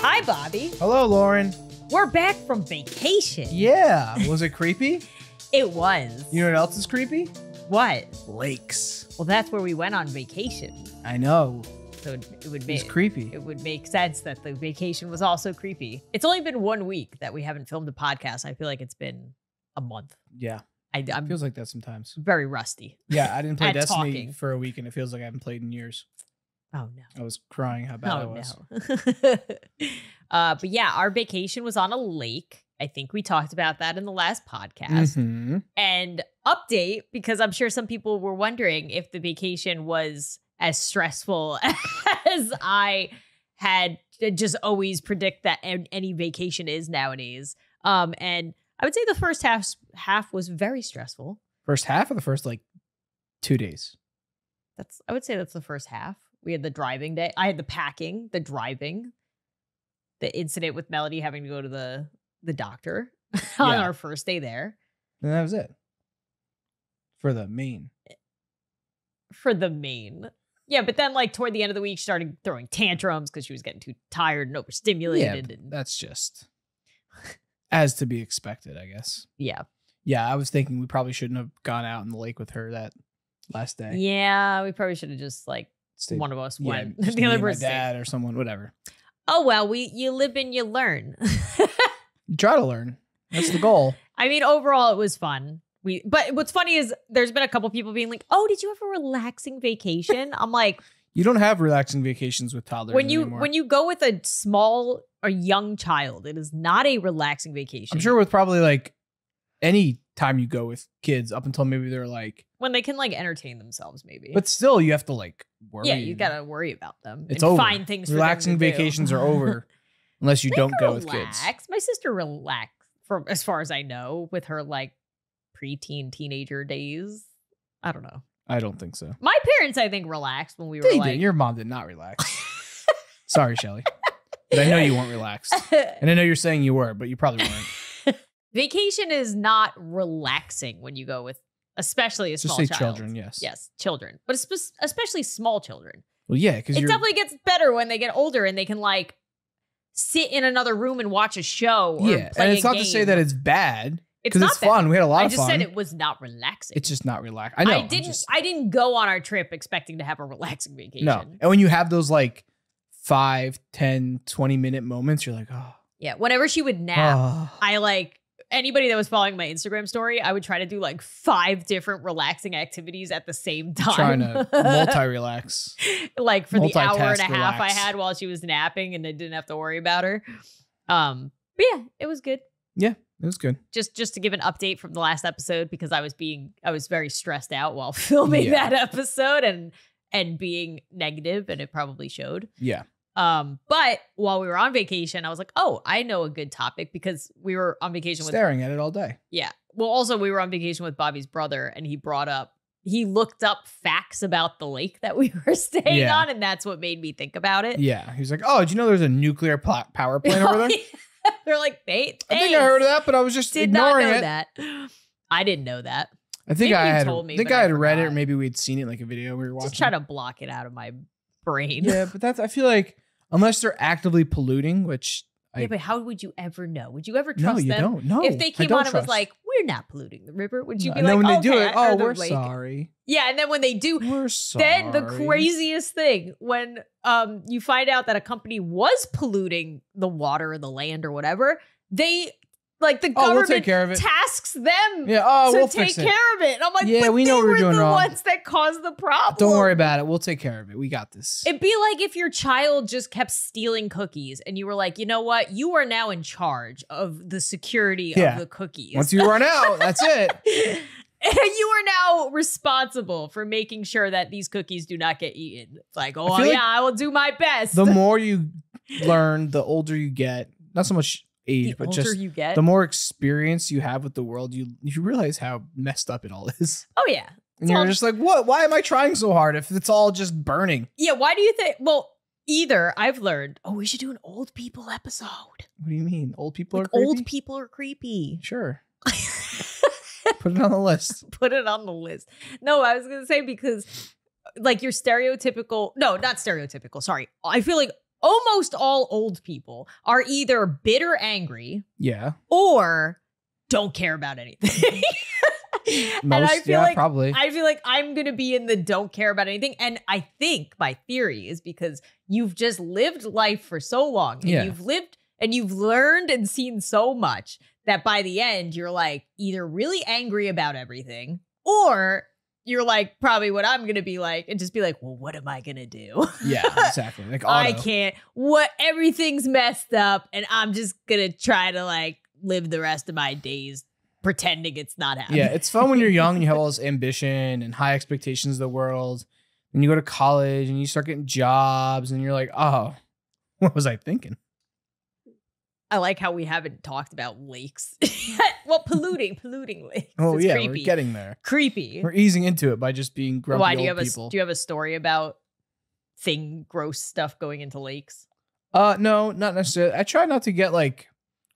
Hi, Bobby. Hello, Lauren. We're back from vacation. Yeah. Was it creepy? It was. You know what else is creepy? What? Lakes. Well, that's where we went on vacation. I know. So it would It's make creepy. It would make sense that the vacation was also creepy. It's only been 1 week that we haven't filmed a podcast. I feel like it's been a month. Yeah. I'm Feels like that sometimes. very rusty. Yeah, I didn't play At Destiny talking. for a week, and it feels like I haven't played in years. Oh, no. I was crying how bad I was. No. But yeah, our vacation was on a lake. I think we talked about that in the last podcast. Mm-hmm. And update, because I'm sure some people were wondering if the vacation was as stressful as I had just always predict that any vacation is nowadays. And I would say the first half was very stressful. First half or the first 2 days? I would say that's the first half. We had the driving day. I had the packing, the driving, the incident with Melody having to go to the doctor on Yeah. our first day there. And that was it. For the main. Yeah, but then toward the end of the week, she started throwing tantrums because she was getting too tired and overstimulated. Yeah, that's just as to be expected, I guess. Yeah. Yeah, I was thinking we probably shouldn't have gone out in the lake with her that last day. Yeah, we probably should have just Stayed- one of us yeah, went. just The me other and my person stayed. dad or someone, whatever. Oh well, you live and you learn. You try to learn. That's the goal. I mean, overall, it was fun. But what's funny is there's been a couple people being like, "Oh, did you have a relaxing vacation?" I'm like, You don't have relaxing vacations with toddlers anymore. when you go with a small or young child, it is not a relaxing vacation. I'm sure with probably any time you go with kids up until maybe they're when they can entertain themselves, maybe. but still you have to worry. Yeah, you gotta worry about them. It's and over. Find things. Relaxing for them to vacations do. are over unless you They don't can go with kids. relax. My sister relaxed, from as far as I know, with her preteen teenager days. I don't know. I don't think so. My parents, I think, relaxed when we were They did. Your mom did not relax. Sorry, Shelly. But I know you weren't relaxed. And I know you're saying you were, but you probably weren't. Vacation is not relaxing when you go with, especially a Just small say child. children, yes. Yes, children. But especially small children. Well, yeah, because It you're definitely gets better when they get older and they can sit in another room and watch a show or yeah, play and it's a not to say game. that it's bad. It's Because not it's bad. fun. We had a lot I of just fun. said it was not relaxing. It's just not relaxed. I know. I didn't go on our trip expecting to have a relaxing vacation. No. And when you have those 5, 10, 20-minute moments, you're like, oh. Yeah. Whenever she would nap, Oh. I anybody that was following my Instagram story, I would try to do 5 different relaxing activities at the same time. Trying to multi-relax. For the hour and a Multitask, half I relax. had while she was napping and I didn't have to worry about her. But yeah, it was good. Yeah, it was good. Just to give an update from the last episode, because I was very stressed out while filming Yeah. that episode and being negative, and it probably showed. Yeah. But while we were on vacation, I was like, oh, I know a good topic, because we were on vacation with Staring at it all day. Yeah. Well, also we were on vacation with Bobby's brother, and he looked up facts about the lake that we were staying Yeah. on, and that's what made me think about it. Yeah. He was like, oh, did you know there's a nuclear power plant over there? They're like, I think I heard of that, but I was just Did not ignoring know it. that. I didn't know that. I think Maybe I you had told me, think but I I had read it, or forgot. maybe we'd seen it a video we were watching. Just try to block it out of my brain. Yeah, but I feel like unless they're actively polluting, which Yeah, but how would you ever know? Would you ever no, trust you them? don't. No, If they I came don't on and was trust. like, we're not polluting the river, would you be and like, then when they do okay, it, oh, or the we're lake? sorry. Yeah, and then when they do, We're sorry. then the craziest thing, when you find out that a company was polluting the water or the land or whatever, they the Oh, we'll government take care of it. tasks them Yeah. Oh, to we'll take fix it. care of it. And I'm like, Yeah, but we know they what we're were doing the wrong. ones that caused the problem. Don't worry about it. We'll take care of it. We got this. It'd be like if your child just kept stealing cookies and you were like, you know what? You are now in charge of the security Yeah. of the cookies. Once you run out, that's it. And you are now responsible for making sure that these cookies do not get eaten. It's like, oh, feel yeah, like I will do my best. The more you learn, the older you get. Not so much age, the but older just you get. the more experience you have with the world, you realize how messed up it all is. Oh, yeah. And you're just like, what? Why am I trying so hard if it's all just burning? Yeah, why do you think? Well, either I've learned, we should do an old people episode. What do you mean? Old people like are creepy? old people are creepy. Sure. Put it on the list. Put it on the list. No, I was going to say because like your stereotypical, no, not stereotypical. Sorry. I feel like almost all old people are either bitter angry. Yeah. Or don't care about anything. And I feel like probably. I feel like I'm gonna be in the don't care about anything. And I think my theory is because you've just lived life for so long and you've lived and you've learned and seen so much that by the end you're like either really angry about everything or you're like probably what I'm gonna be like and just be like, well, what am I gonna do? Yeah, exactly. Like I can't. Everything's messed up, and I'm just gonna try to like live the rest of my days pretending it's not happening. Yeah, it's fun when you're young and you have all this ambition and high expectations of the world. And you go to college and you start getting jobs and you're like, oh, what was I thinking? I like how we haven't talked about lakes. Well, polluting lakes. Oh, it's yeah, creepy. we're getting there. Creepy. We're easing into it by just being grumpy Why, do you old have people. do you have a story about gross stuff going into lakes? No, not necessarily. I try not to get like,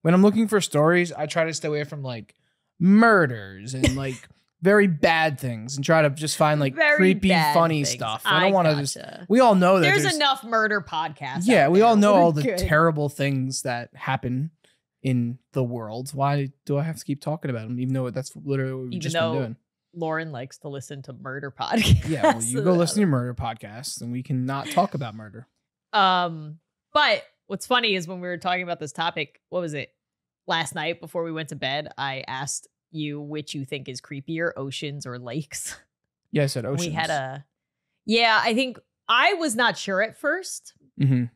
when I'm looking for stories, I try to stay away from like murders and like very bad things and try to just find like Very creepy, bad funny things. stuff. I don't want to gotcha. just, we all know that There's enough murder podcasts. Yeah, we all know We're all the good. terrible things that happen in the world. Why do I have to keep talking about them, even though that's literally what we've just been doing? Lauren likes to listen to murder podcasts. Yeah, well, you go listen to murder podcasts and we can not talk about murder. But what's funny is when we were talking about this topic, what was it? Last night before we went to bed, I asked you which you think is creepier, oceans or lakes. Yeah, I said oceans. We had I think I was not sure at first,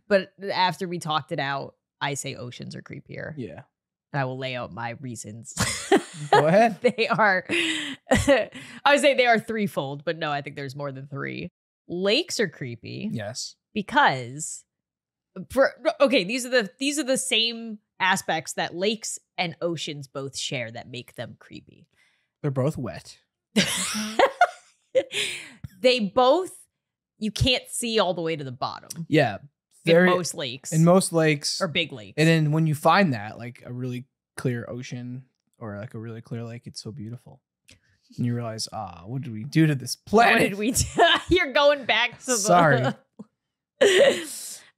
but after we talked it out, I say oceans are creepier. Yeah. And I will lay out my reasons. Go ahead. They are, I would say they are threefold, but no, I think there's more than three. Lakes are creepy. Yes. Because, these are the same aspects that lakes and oceans both share that make them creepy. They're both wet. They both, you can't see all the way to the bottom. Yeah. In most lakes. Or big lakes. And then when you find that, like a really clear ocean or like a really clear lake, it's so beautiful. And you realize, what did we do to this planet? What did we do? You're going back to Sorry.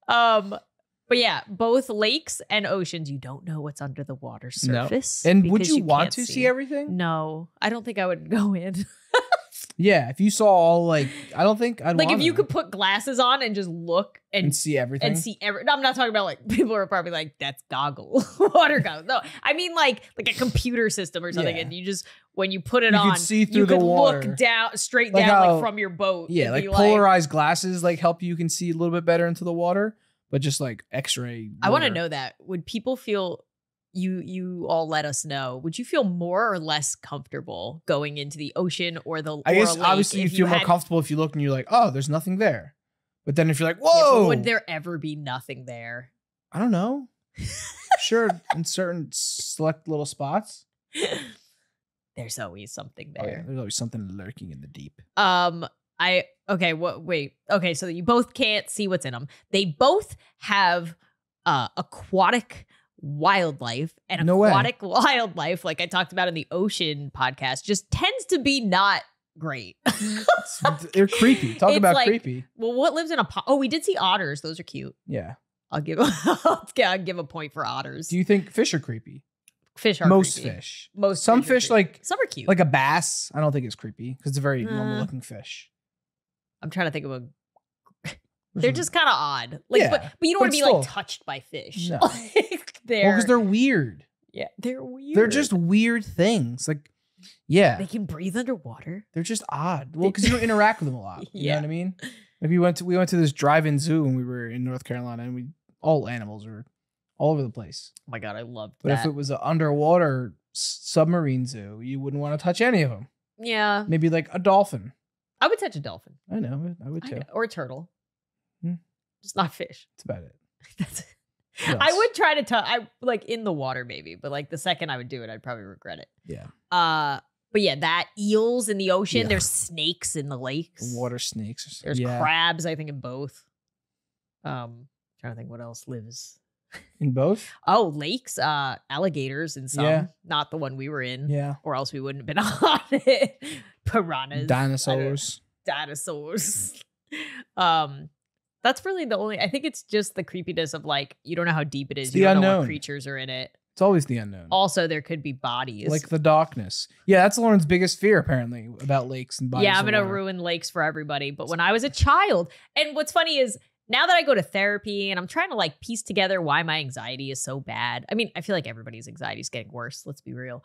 But yeah, both lakes and oceans, you don't know what's under the water surface. No. And would you want to see everything? No, I don't think I would go in. Yeah, if you saw all like, I don't think I'd like if you could put glasses on and just look and see everything. No, I'm not talking about like people are probably like that's water goggles. No, I mean like a computer system or something, and you just when you put it on, could see through the water. Look down straight down like from your boat. Yeah, like polarized glasses like help you can see a little bit better into the water, but just like X-ray. I want to know that. Would people feel? You all let us know. Would you feel more or less comfortable going into the ocean or the? I guess lake obviously you feel more comfortable if you look and you're like, oh, there's nothing there. But then if you're like, whoa, would there ever be nothing there? I don't know. Sure, in certain select little spots, there's always something there. Oh, yeah. There's always something lurking in the deep. Okay, so you both can't see what's in them. They both have aquatic wildlife, and aquatic wildlife, like I talked about in the ocean podcast, just tends to be not great. They're creepy. Talk about like, creepy. Well, what lives in a pond? Oh, we did see otters. Those are cute. Yeah. I'll give a point for otters. Do you think fish are creepy? Fish are most creepy. Fish. Most some fish like some are cute. Like a bass, I don't think it's creepy because it's a very normal looking fish. I'm trying to think of a. They're just kind of odd. Like, yeah, but you don't want to be like touched by fish. No. Like, because they're weird. Yeah, they're weird. They're just weird things. Like, yeah, they can breathe underwater. They're just odd. Well, because you don't interact with them a lot. You know what I mean? Like we went to this drive-in zoo when we were in North Carolina, and all animals were all over the place. Oh my god, I loved that. But if it was an underwater submarine zoo, you wouldn't want to touch any of them. Yeah, maybe like a dolphin. I would touch a dolphin. I know, I would too. Or a turtle. Just not fish. That's about it. That's it. I would try to touch, in the water maybe, but like the second I would do it, I'd probably regret it. Yeah. But yeah, that eels in the ocean. Yeah. There's snakes in the lakes. Water snakes. There's crabs, I think, in both. Trying to think what else lives. In both? Oh, lakes, alligators in some. Yeah. Not the one we were in. Yeah. Or else we wouldn't have been on it. Piranhas. Dinosaurs. Dinosaurs. That's really the only, I think it's just the creepiness of like, you don't know how deep it is. It's You the don't know what unknown. creatures are in it. It's always the unknown. Also, there could be bodies. Like the darkness. Yeah, that's Lauren's biggest fear, apparently, about lakes and bodies. Yeah, I'm of going to water. ruin lakes for everybody. But when I was a child, and what's funny is now that I go to therapy and I'm trying to like piece together why my anxiety is so bad. I mean, I feel like everybody's anxiety is getting worse. Let's be real.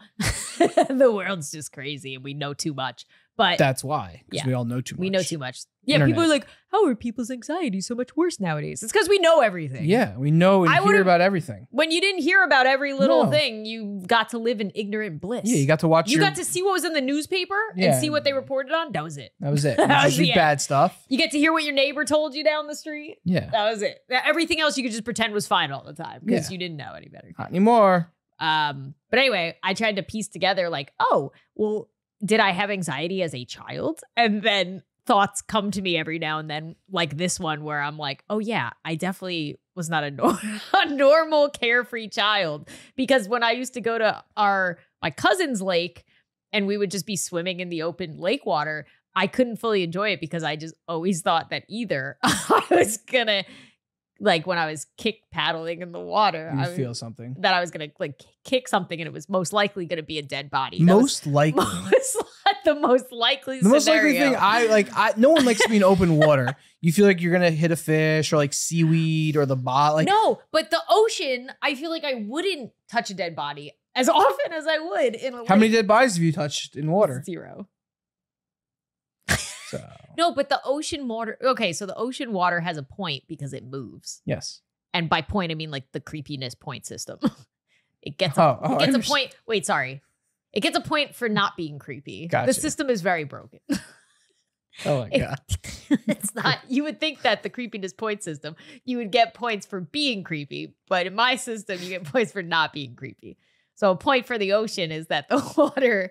The world's just crazy and we know too much. But That's why. Because Yeah. we all know too much. we know too much. Yeah, Internet. people are like, how are people's anxiety so much worse nowadays? It's because we know everything. Yeah, we know and I hear would've- about everything. When you didn't hear about every little No. thing, you got to live in ignorant bliss. Yeah, you got to watch You got to see what was in the newspaper Yeah. and see what they reported on. That was it. That was it. That was Usually the end. bad stuff. You get to hear what your neighbor told you down the street. Yeah. That was it. Everything else you could just pretend was fine all the time because Yeah. you didn't know any better. Not anymore. But anyway, I tried to piece together like, oh, well, did I have anxiety as a child? And then thoughts come to me every now and then, like this one where I'm like, oh yeah, I definitely was not a normal carefree child, because when I used to go to my cousin's lake and we would just be swimming in the open lake water, I couldn't fully enjoy it because I just always thought that either I was gonna, like when I was kick paddling in the water, You I feel something. that I was gonna like kick something and it was most likely gonna be a dead body. That was Most likely. the most likely The most likely scenario. thing no one likes to be in open water. You feel like you're gonna hit a fish or like seaweed or the bot. Like no, but the ocean, I feel like I wouldn't touch a dead body as often as I would in a how many lake. dead bodies have you touched in water? 0. So No, but the ocean water. Okay, so the ocean water has a point because it moves, yes. and by point I mean like the creepiness point system. It gets Oh, it I gets a understand. point. Wait, sorry. It gets a point for not being creepy. Gotcha. The system is very broken. Oh my god. It's not, you would think that the creepiness point system, you would get points for being creepy, but in my system, you get points for not being creepy. So a point for the ocean is that the water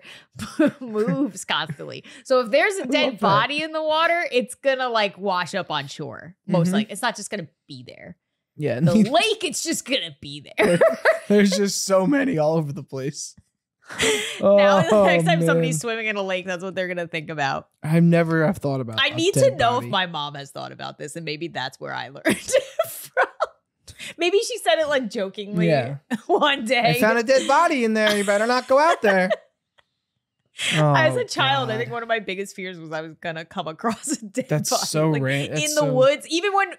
moves constantly. So if there's a love dead that. body in the water, it's gonna like wash up on shore. Most Mhm. like it's not just gonna be there. Yeah. The lake, it's just gonna be there. There's just so many all over the place. Now the Oh, next time man. somebody's swimming in a lake, that's what they're gonna think about. I've never have thought about I a need to dead know body. if my mom has thought about this, and maybe that's where I learned from. Maybe she said it like jokingly Yeah. one day. I found a dead body in there. You better not go out there. As Oh, a child, I God. think one of my biggest fears was I was gonna come across a dead That's body. so like, random. in the woods.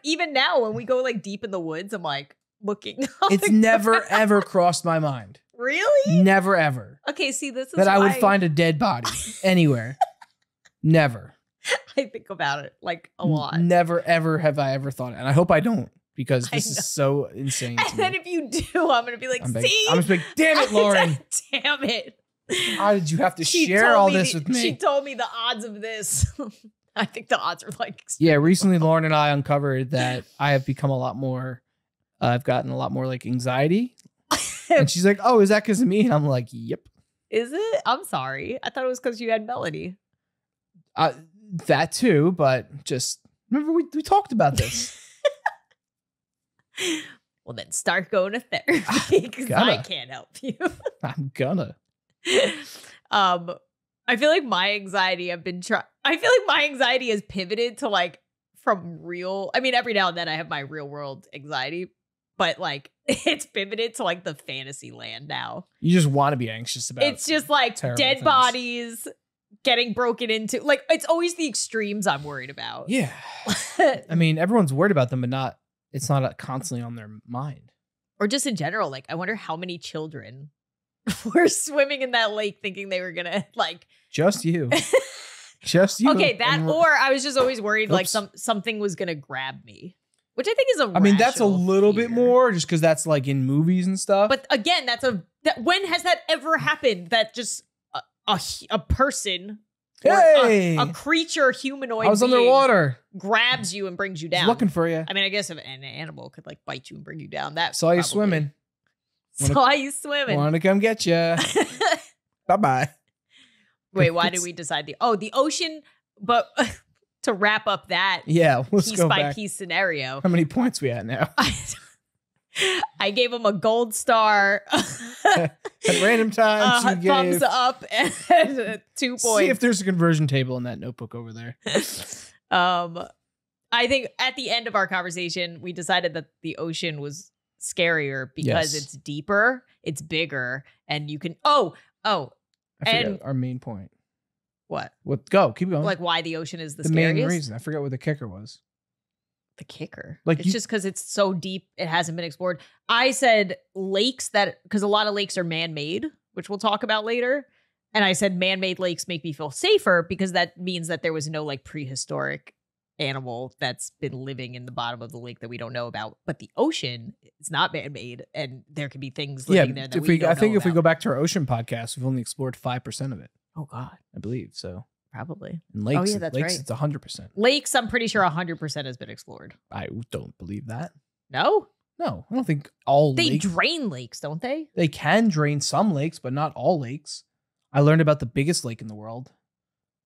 Even now, when we go like deep in the woods, I'm like looking. on It's the never ground. ever crossed my mind. Really? Never ever Okay, see, this is that I would why find a dead body anywhere. Never. I think about it like a lot. Never ever have I ever thought it, and I hope I don't, because I this know. is so insane to And then me. if you do, I'm gonna be like, I'm see, just like, damn it, Lauren. damn it. How did you have to She share told all me this the- with me? She told me the odds of this. I think the odds are like Yeah, recently Lauren and I uncovered that I have become a lot more. I've gotten a lot more like anxiety, and she's like, "Oh, is that because of me?" And I'm like, "Yep." Is it? I'm sorry. I thought it was because you had Melody. That too, but just remember we talked about this. Well, then start going to therapy because I Gotta. can't help you. I'm gonna. I feel like my anxiety, I feel like my anxiety has pivoted to like from real. I mean, every now and then I have my real world anxiety, but like it's pivoted to like the fantasy land now. You just want to be anxious about. It's just like terrible dead things. bodies getting broken into. Like it's always the extremes I'm worried about. Yeah. I mean, everyone's worried about them, but it's not constantly on their mind. Or just in general, like I wonder how many children were swimming in that lake thinking they were gonna like Just you. Just you. okay, that And or I was just always worried like Oops. something was gonna grab me. Which I think is a I mean, that's a rational little bit fear. more just because that's like in movies and stuff. But again, when has that ever happened? That just a person or hey, a creature humanoid I was being underwater. grabs you and brings you I down. was looking for you. I mean, I guess if an animal could like bite you and bring you down, that Saw you probably- swimming. Saw you swimming. Want to come get you. Bye bye. Wait, why did we decide the ocean? But to wrap up that let's piece go by back. piece scenario, How many points we at now? I gave him a gold star, At random times, you thumbs gave. up, and 2 points. See if there's a conversion table in that notebook over there. I think at the end of our conversation, we decided that the ocean was scarier because Yes. it's deeper, it's bigger, and you can. I and- forgot our main point. What? Go, keep going. Like why the ocean is the the scariest? main reason. I forgot what the kicker was. The kicker. Like It's you- just because it's so deep, it hasn't been explored. I said lakes because a lot of lakes are man-made, which we'll talk about later. And I said man-made lakes make me feel safer because that means that there was no like prehistoric animal that's been living in the bottom of the lake that we don't know about. But the ocean is not man-made, and there could be things living there that we don't I think know if we about. go back to our ocean podcast, we've only explored 5% of it. Oh God, I believe so. probably. In lakes, yeah, that's right. It's 100%. Lakes, I'm pretty sure 100% has been explored. I don't believe that. No? No, I don't think all They lakes. drain lakes, don't they? They can drain some lakes, but not all lakes. I learned about the biggest lake in the world.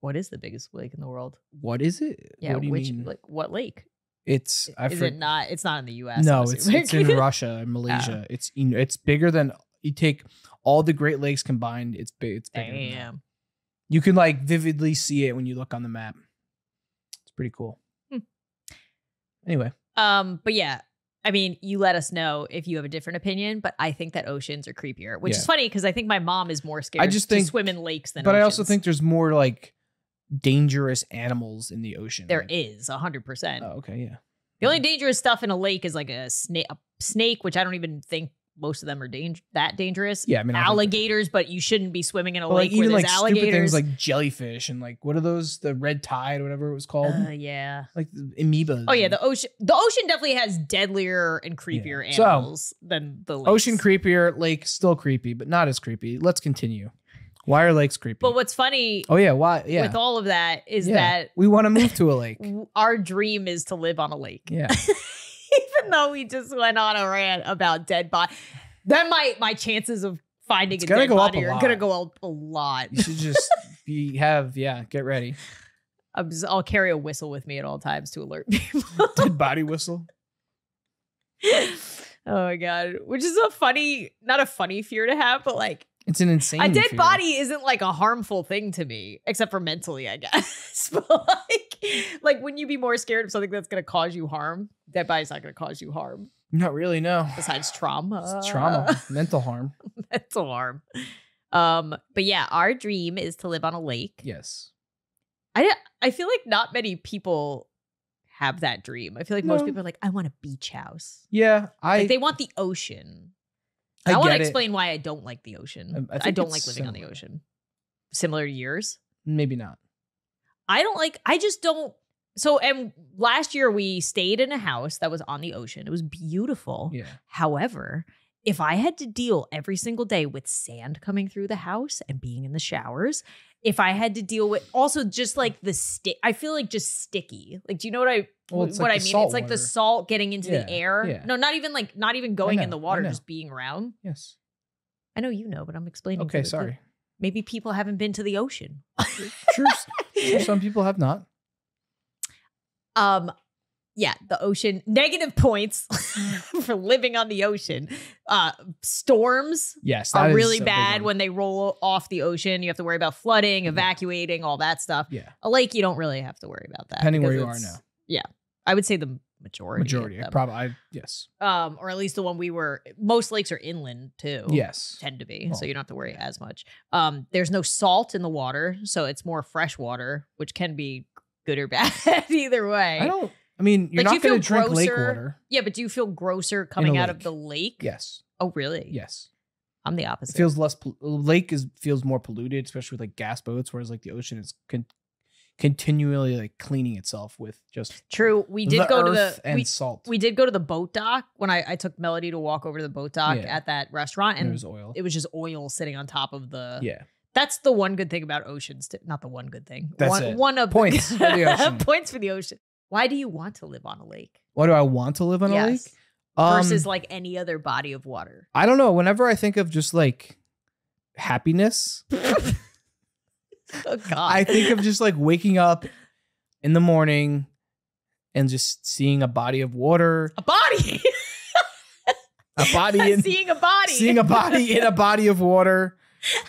What is the biggest lake in the world? What is it? Yeah, what do you mean? like what lake? It's Is it not? It's not in the U.S. No, I'm it's assuming. in Russia and Malaysia. It's bigger than you take all the Great Lakes combined. It's big. It's bigger. Than that. Damn. You can like vividly see it when you look on the map. It's pretty cool. Anyway, But yeah, I mean, you let us know if you have a different opinion, but I think that oceans are creepier, which is funny because I think my mom is more scared to swim in lakes than but oceans. I also think there's more like dangerous animals in the ocean. there like, is 100%. Oh, okay, yeah. The only dangerous stuff in a lake is like a snake, which I don't even think most of them are that dangerous. Yeah, I mean, I don't think- alligators, but you shouldn't be swimming in a But, lake like where even there's like alligators. stupid things like jellyfish and like what are those? The red tide, whatever it was called. Yeah. Like the amoebas. Oh yeah, and- the ocean definitely has deadlier and creepier Yeah. So, animals than the lakes. ocean creepier, lake still creepy, but not as creepy. Let's continue. Why are lakes creepy? But what's funny Oh yeah, why? Yeah, with all of that is yeah. that we want to move to a lake. our dream is to live on a lake. Yeah, Even though we just went on a rant about dead body, then my chances of finding It's a gonna dead go up body a are lot. gonna go up a lot. you should just get ready. I'll carry a whistle with me at all times to alert people. Dead body whistle. Oh my God. Which is not a funny fear to have, but like It's an insane. a dead fear. body isn't like a harmful thing to me, except for mentally, I guess. But like, wouldn't you be more scared of something that's going to cause you harm? Dead body's not going to cause you harm Not really. No. besides trauma. It's trauma, mental harm. Mental harm. But yeah, our dream is to live on a lake. Yes. I feel like not many people have that dream. I feel like most No. people are like, I want a beach house. Yeah, Like they want the ocean. I want to get it. explain why I don't like the ocean. I I think don't it's like living on the similar. ocean. Similar to yours? Maybe not. I just don't. So, and last year we stayed in a house that was on the ocean. It was beautiful. Yeah. However, if I had to deal every single day with sand coming through the house and being in the showers, if I had to deal with also just like the stick, I feel like just sticky. Like, do you know what it's what like I the mean? salt It's like the water. salt getting into Yeah, the air. yeah. No, not even going in know, the water, I know. just being around. Yes. I know you know, but I'm explaining. Okay. to the- Sorry. Maybe people haven't been to the ocean. Sure. Some people have not. Yeah, the ocean, negative points for living on the ocean. Storms Yes. that are is really a big bad one. when they roll off the ocean. You have to worry about flooding, evacuating, all that stuff. Yeah. A lake, you don't really have to worry about that. Depending where because you are it's- now. Yeah. I would say the majority. Majority. Of them. Probably. Yes. Or at least the one most lakes are inland too. Yes. Tend to be. Oh, So you don't have to worry as much. There's no salt in the water. So it's more fresh water, which can be good or bad either way. I mean, you're Like, do not you going to feel drink lake grosser? water. Yeah, but do you feel grosser coming out of lake. the lake? Yes. Oh, really? Yes. I'm the It opposite. feels less. Lake feels more polluted, especially with like gas boats, whereas like the ocean is continually like cleaning itself with just True. We did go to earth the and salt. we did go to the boat dock when I took Melody to walk over to the boat dock Yeah. at that restaurant, and and there's oil. it was just oil sitting on top of the. Yeah. That's the one good thing about oceans. Not the one good thing. That's one, it. One of Points for the ocean. Points for the ocean. Why do you want to live on a lake? Why do I want to live on a lake? Versus like any other body of water. I don't know. Whenever I think of just like happiness, Oh God. I think of just like waking up in the morning and just seeing a body of water. A body. A body in Seeing a body. Seeing a body in a body of water.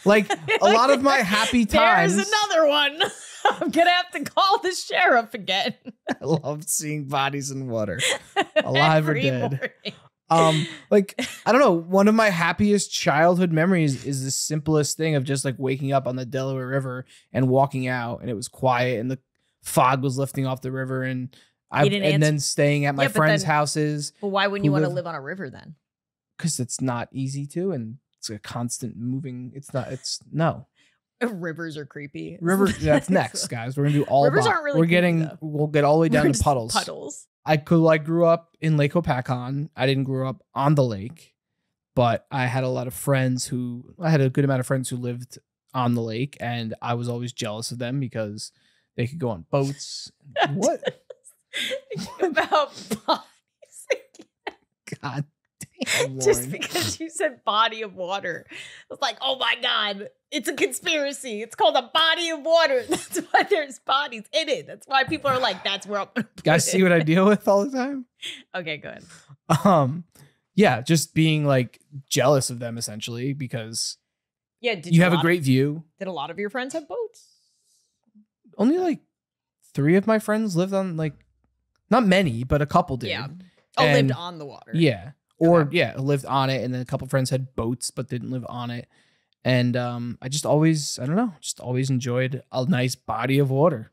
Like a lot of my happy times. There's another one. I'm gonna have to call the sheriff again. I love seeing bodies in water, alive or Every dead. morning. Like I don't know. One of my happiest childhood memories is the simplest thing of just like waking up on the Delaware River and walking out, and it was quiet, and the fog was lifting off the river, and then staying at my friends' houses. Well, why wouldn't you want to live on a river then? Because it's not easy to, and it's a constant moving. No. Rivers are creepy. Rivers. That's next, guys. We're gonna do all. Rivers aren't really. We'll get all the way down to puddles. Puddles. I grew up in Lake Hopatcong. I didn't grow up on the lake, but I had a good amount of friends who lived on the lake, and I was always jealous of them because they could go on boats. What? About bodies. God damn. Just because you said body of water. I was like, oh my God, it's a conspiracy. It's called a body of water. That's why there's bodies in it. That's why people are like, that's where I'm gonna put guys it. See what I deal with all the time? Okay, go ahead. Yeah, just being like jealous of them essentially because did you have a great view. Did a lot of your friends have boats? Only like 3 of my friends lived on like, not many, but a couple did. Yeah. Lived on the water. Yeah. Or lived on it, and then a couple friends had boats but didn't live on it. And I just always enjoyed a nice body of water.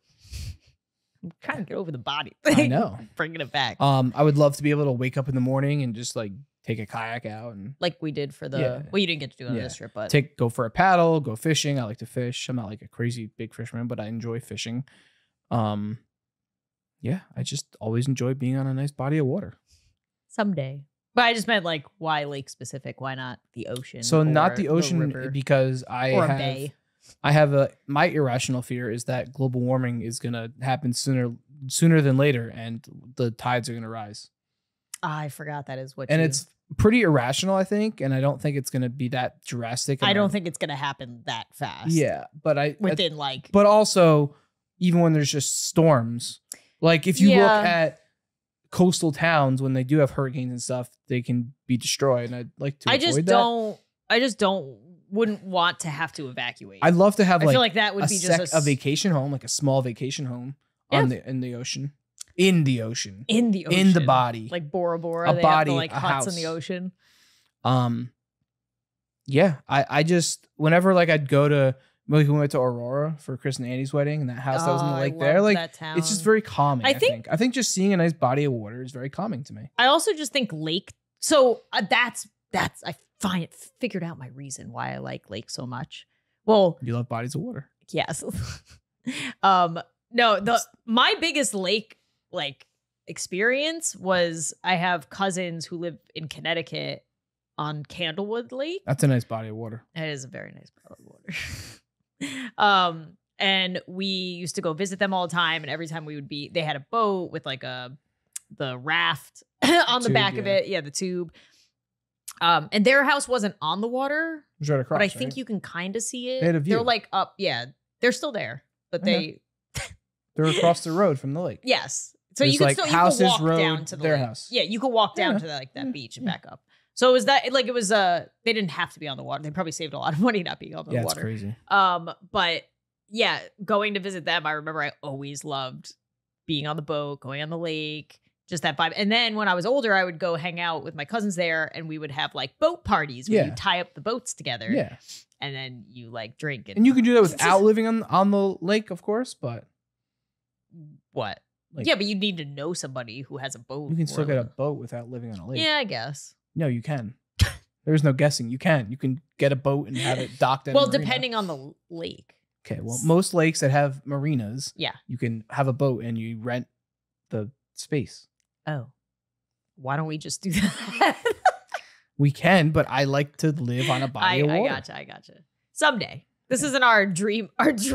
I'm trying to get over the body. I know. Bringing it back. I would love to be able to wake up in the morning and just like take a kayak out and like we did for the well, you didn't get to do it on this trip, but go for a paddle, go fishing. I like to fish. I'm not like a crazy big fisherman, but I enjoy fishing. Yeah, I just always enjoy being on a nice body of water. Someday. But I just meant like why lake specific? Why not the ocean? So not the ocean river, because a bay. I have my irrational fear is that global warming is gonna happen sooner than later, and the tides are gonna rise. I forgot that is what. And it's pretty irrational, I think, and I don't think it's gonna be that drastic. I don't think it's gonna happen that fast. Yeah, but But also, even when there's just storms, like if you look at coastal towns when they do have hurricanes and stuff, they can be destroyed. And I'd like to avoid that. I just wouldn't want to have to evacuate. I'd love to have I feel like that would be just a vacation home, like a small vacation home in the ocean. In the ocean. In the ocean. In the body. Like Bora Bora. They have like huts house. in the ocean. Yeah. I just whenever like I'd go to we went to Aurora for Chris and Annie's wedding, and that house that was in the lake there. Like it's just very calming. I think just seeing a nice body of water is very calming to me. I also just think lake. So that's I figured out my reason why I like lake so much. Well, you love bodies of water. Yes. No, my biggest lake like experience was I have cousins who live in Connecticut on Candlewood Lake. That's a nice body of water. It is a very nice body of water. And we used to go visit them all the time, and every time they had a boat with like the raft on the back of it. Yeah, the tube. And their house wasn't on the water. It was right across, but I think you can kind of see it. They had a view. They're like up, they're still there, but they're across the road from the lake. Yes. So there's you could like still houses, walk road, down to their lake. house. Yeah, you could walk down to that beach and back up. So it was they didn't have to be on the water. They probably saved a lot of money not being on the water. Yeah, it's crazy. But yeah, going to visit them, I remember I always loved being on the boat, going on the lake, just that vibe. And then when I was older, I would go hang out with my cousins there, and we would have like boat parties where you tie up the boats together. Yeah. And then you like drink. And you can do that without living on the lake, of course, but what? Yeah, but you need to know somebody who has a boat. You can still get a boat without living on a lake. Yeah, I guess. No, you can. There's no guessing. You can. You can get a boat and have it docked at well, depending on the lake. Okay, well, most lakes that have marinas, yeah, you can have a boat and you rent the space. Oh. Why don't we just do that? We can, but I like to live on a body of water. I gotcha. Someday. This isn't our dream, let's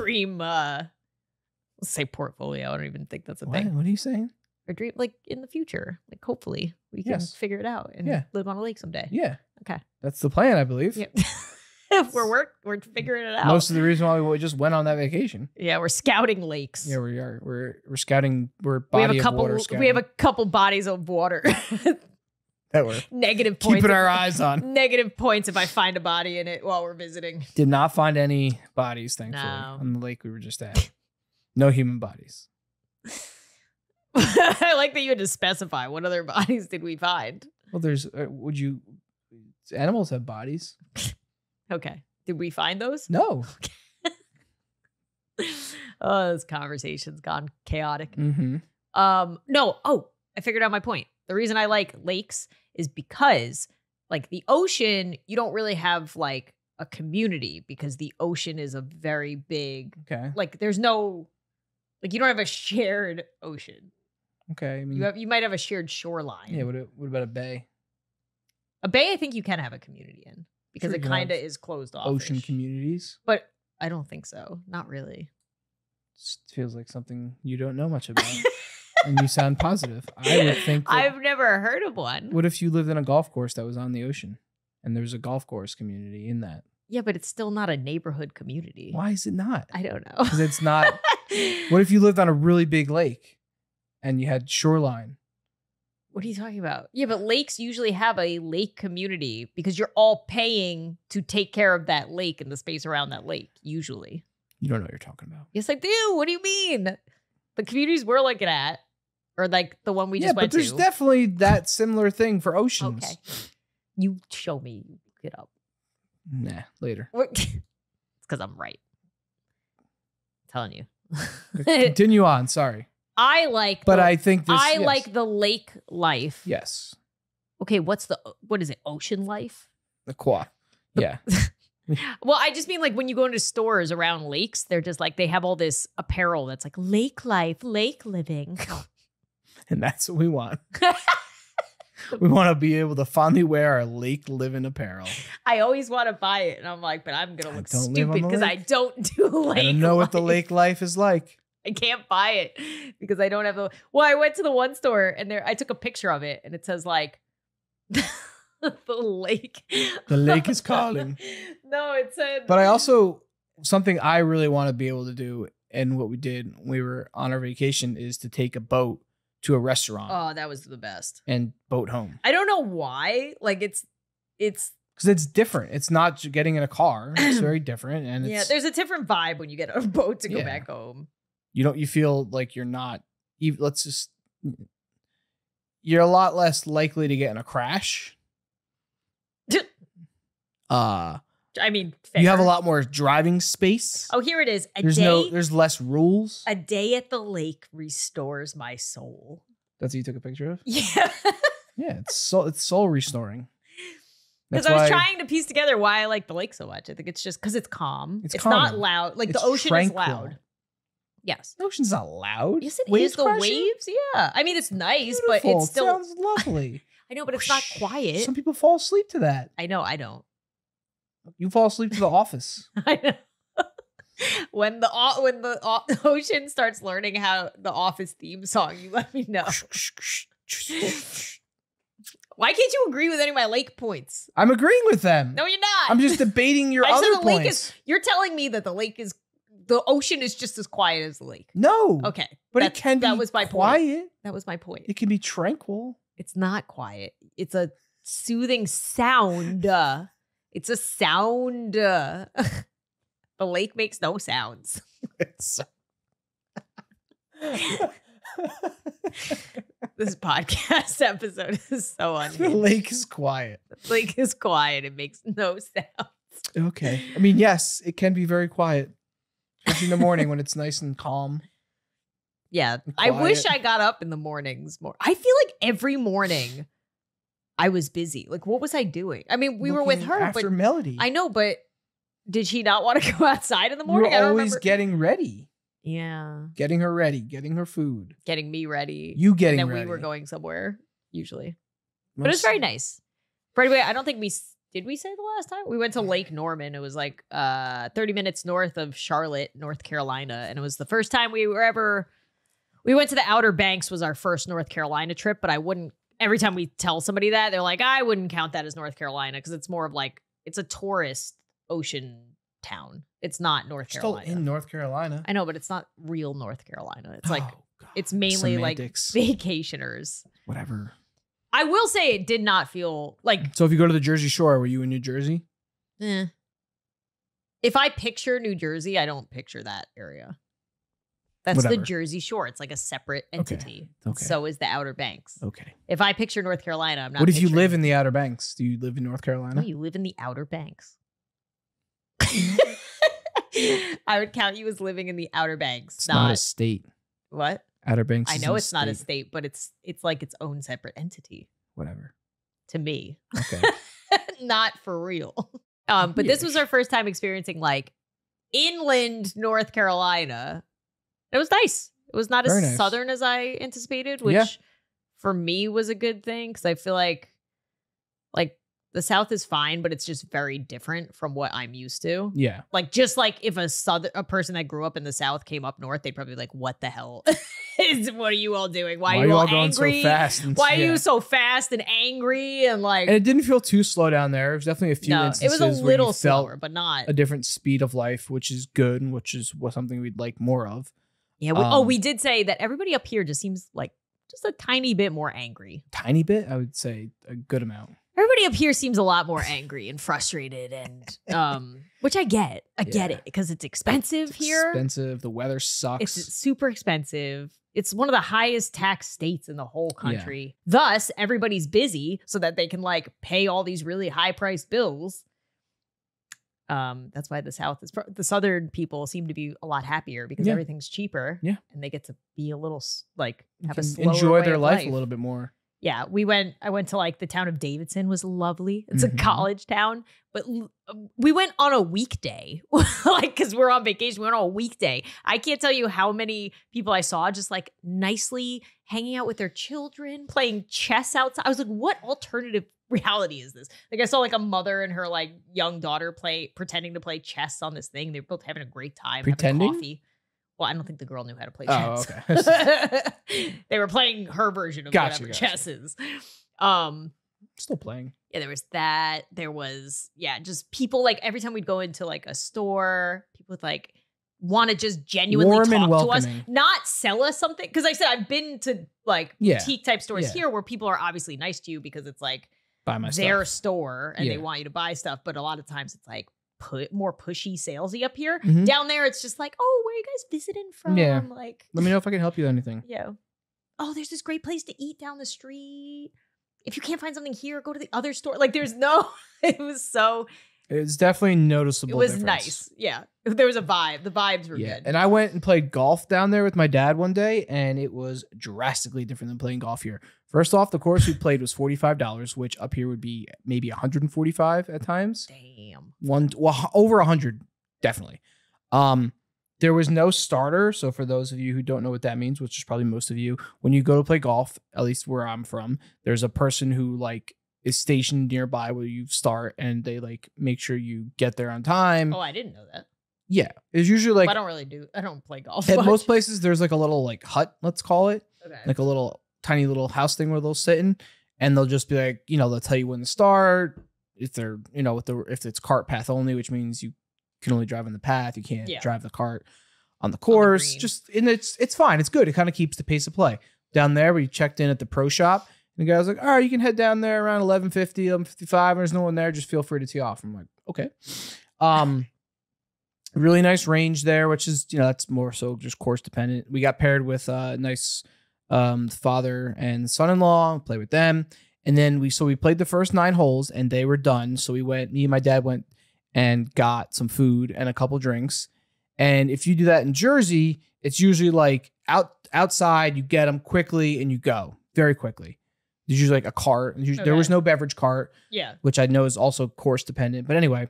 say portfolio. I don't even think that's a thing. What are you saying? Our dream, like in the future. Like hopefully we can figure it out and live on a lake someday. Yeah. Okay. That's the plan, I believe. Yeah. we're figuring it out. Most of the reason why we just went on that vacation. Yeah, we're scouting lakes. Yeah, we are. We're scouting. We're We have body a of couple. water scouting. We have a couple bodies of water. that we're Negative points. keeping our eyes on. Negative points if I find a body in it while we're visiting. Did not find any bodies, thankfully, No. on the lake we were just at. No human bodies. I like that you had to specify what other bodies did we find. Well, there's. Animals have bodies. Okay, did we find those? No. Oh, this conversation's gone chaotic. Mm-hmm. No. Oh, I figured out my point. The reason I like lakes is because, like, the ocean, you don't really have like a community because the ocean is a very big. Okay. Like, there's no, like, you don't have a shared ocean. Okay. I mean, You might have a shared shoreline. yeah. What about a bay? A bay, I think you can have a community in because Sure, it you can kind of have is closed off. Ocean communities. But I don't think so. Not really. Just feels like something you don't know much about. And you sound positive. I would think that, I've never heard of one. what if you lived in a golf course that was on the ocean and there's a golf course community in that? Yeah, but it's still not a neighborhood community. Why is it not? I don't know. Because it's not. What if you lived on a really big lake and you had shoreline? What are you talking about? Yeah, but lakes usually have a lake community because you're all paying to take care of that lake and the space around that lake, usually. You don't know what you're talking about. Yes, I do. What do you mean? The communities we're looking at, or like the one we yeah, just but went there's to. definitely that similar thing for oceans. Okay. You show me. Get up. Nah, later. It's because I'm right. I'm telling you. Continue on. Sorry. I like But the, I think this. I yes. like the lake life. Yes. Okay, what is it? Ocean life? The qua. Yeah. Well, I just mean like when you go into stores around lakes, they're just like they have all this apparel that's like lake life, lake living. And that's what we want. We want to be able to fondly wear our lake living apparel. I always want to buy it, and I'm like, but I'm gonna look don't live on stupid the because I lake. don't do lake. I don't know what the life. lake life is like. I can't buy it because I don't have the. Well, I went to the one store and there I took a picture of it, and it says like the lake. The lake is calling. No, it said. But I also, something I really want to be able to do, and what we did when we were on our vacation, is to take a boat to a restaurant Oh, that was the best. and boat home. I don't know why. Like it's Because it's different. It's not getting in a car. It's very different. And yeah. it's, There's a different vibe when you get on a boat to go Yeah. back home. you feel like you're not, you're a lot less likely to get in a crash. I mean, fair. You have a lot more driving space. Oh, here it is. There's less rules. A day at the lake restores my soul. That's what you took a picture of? Yeah. Yeah, it's soul restoring. Because I was trying to piece together why I like the lake so much. I think it's just because it's calm. It's not calming. loud. Like It's the ocean tranquil. is loud. Yes. The ocean's not loud. Yes, it Waves is. The crashing? waves. Yeah. I mean, it's nice, Beautiful. but it's still. It sounds lovely. I know, but it's not Whoosh. quiet. Some people fall asleep to that. I know. I don't. You fall asleep to The Office. I know. When the ocean starts learning how the Office theme song, you let me know. Why can't you agree with any of my lake points? I'm agreeing with them. No, you're not. I'm just debating your I other said the points. lake is. You're telling me that the ocean is just as quiet as the lake. No. Okay, But it can be that was my quiet. point. That was my point. It can be tranquil. It's not quiet. It's a soothing sound. It's a sound. The lake makes no sounds. This podcast episode is so The unhinged. lake is quiet. The lake is quiet. It makes no sound. Okay. I mean, yes, it can be very quiet. Especially in the morning when it's nice and calm. Yeah. And I wish quiet. I got up in the mornings more. I feel like every morning I was busy. Like, what was I doing? I mean, we were with Looking her, after but Melody. I know, but did she not want to go outside in the You morning? were I don't always remember. getting ready. Yeah. Getting her ready. Getting her food. Getting me ready. You getting and then ready. we were going somewhere, usually. But it was very nice. By the way, I don't think did we say the last time? We went to Lake Norman. It was like 30 minutes north of Charlotte, North Carolina. And it was the first time we went to the Outer Banks was our first North Carolina trip, but every time we tell somebody that, they're like, I wouldn't count that as North Carolina because it's more of like, it's a tourist ocean town. It's not North Carolina. Still in North Carolina. I know, but it's not real North Carolina. It's like, God. it's mainly Semantics. like vacationers. Whatever. I will say it did not feel like. So if you go to the Jersey Shore, were you in New Jersey? If I picture New Jersey, I don't picture that area. That's Whatever. the Jersey Shore. It's like a separate entity. Okay. So is the Outer Banks. Okay. If I picture North Carolina, I'm not. What if you picturing- live in the Outer Banks? Do you live in North Carolina? No, you live in the Outer Banks. I would count you as living in the Outer Banks. It's not a state. What? Outer Banks. I is know a it's not a state. state, but it's like its own separate entity Whatever. to me. Okay. Not for real. But this was our first time experiencing like inland North Carolina. It was nice. It was not Very as nice. southern as I anticipated, which Yeah. for me was a good thing because I feel like the South is fine, but it's just very different from what I'm used to. Yeah. Like just like if a person that grew up in the South came up north, they'd probably be like, "What the hell what are you all doing? Why are you all going angry? so fast? And, Why are yeah. you so fast and angry?" And like, And it didn't feel too slow down there. There was definitely a few no, it instances was a where little you felt slower, but not. a different speed of life, which is good, and which is something we'd like more of. Yeah. We did say that everybody up here just seems like just a tiny bit more angry. Tiny bit, I would say a good amount. Everybody up here seems a lot more angry and frustrated, and which I get. I get Yeah. it because it's expensive here. Expensive. The weather sucks. It's super expensive. It's one of the highest tax states in the whole country. Thus, everybody's busy so that they can like pay all these really high priced bills. That's why the South is the Southern people seem to be a lot happier because Yeah. everything's cheaper. Yeah. And they get to be a little like have a Can slower enjoy way their of life a little bit more. Yeah, I went to like the town of Davidson was lovely. It's Mhm. a college town, but we went on a weekday, like because we're on vacation. We went on a weekday. I can't tell you how many people I saw just like nicely hanging out with their children, playing chess outside. I was like, what alternative reality is this? Like I saw like a mother and her like young daughter pretending to play chess on this thing. They were both having a great time, Pretending? having coffee. Well, I don't think the girl knew how to play Oh, chess. okay. They were playing her version of Gotcha, whatever gotcha. chess is. Still playing. Yeah, there was that. There was, just people like every time we'd go into like a store, people would like want to just genuinely Warm and talk to us, welcoming. not sell us something. Because like I said, I've been to like Yeah. boutique type stores Yeah. here where people are obviously nice to you because it's like Buy my their stuff. store and they Yeah. want you to buy stuff. But a lot of times it's like more pushy, salesy up here. Mhm. Down there, it's just like, oh, where are you guys visiting from? Yeah. Like, Let me know if I can help you with anything. yeah. Oh, there's this great place to eat down the street. If you can't find something here, go to the other store. Like there's no, it was so, It's definitely noticeable. it was difference. nice. Yeah. There was a vibe. The vibes were Yeah. good. And I went and played golf down there with my dad one day, and it was drastically different than playing golf here. First off, the course we played was $45, which up here would be maybe $145 at times. Damn. Over 100, definitely. There was no starter. So for those of you who don't know what that means, which is probably most of you, when you go to play golf, at least where I'm from, there's a person who like is stationed nearby where you start, and they like make sure you get there on time. Oh, I didn't know that. Yeah, it's usually But like I don't play golf. at much. most places there's like a little like hut, let's call it, Okay. like a little tiny little house thing where they'll sit in, and they'll just be like, they'll tell you when to start. If they're, if it's cart path only, which means you can only drive on the path, you can't drive the cart on the course. green. And it's fine. It's good. It kind of keeps the pace of play. Down there, we checked in at the pro shop, and the guy was like, all right, you can head down there around 11:50, 11:55, and there's no one there. Just feel free to tee off. I'm like, okay. Really nice range there, which is, that's more so just course dependent. We got paired with a nice father and son-in-law, play with them. And then we played the first 9 holes, and they were done. So me and my dad went and got some food and a couple drinks. And if you do that in Jersey, it's usually like outside, you get them quickly and you go very quickly. There's usually like a cart. There was no beverage cart, which I know is also course dependent. But anyway,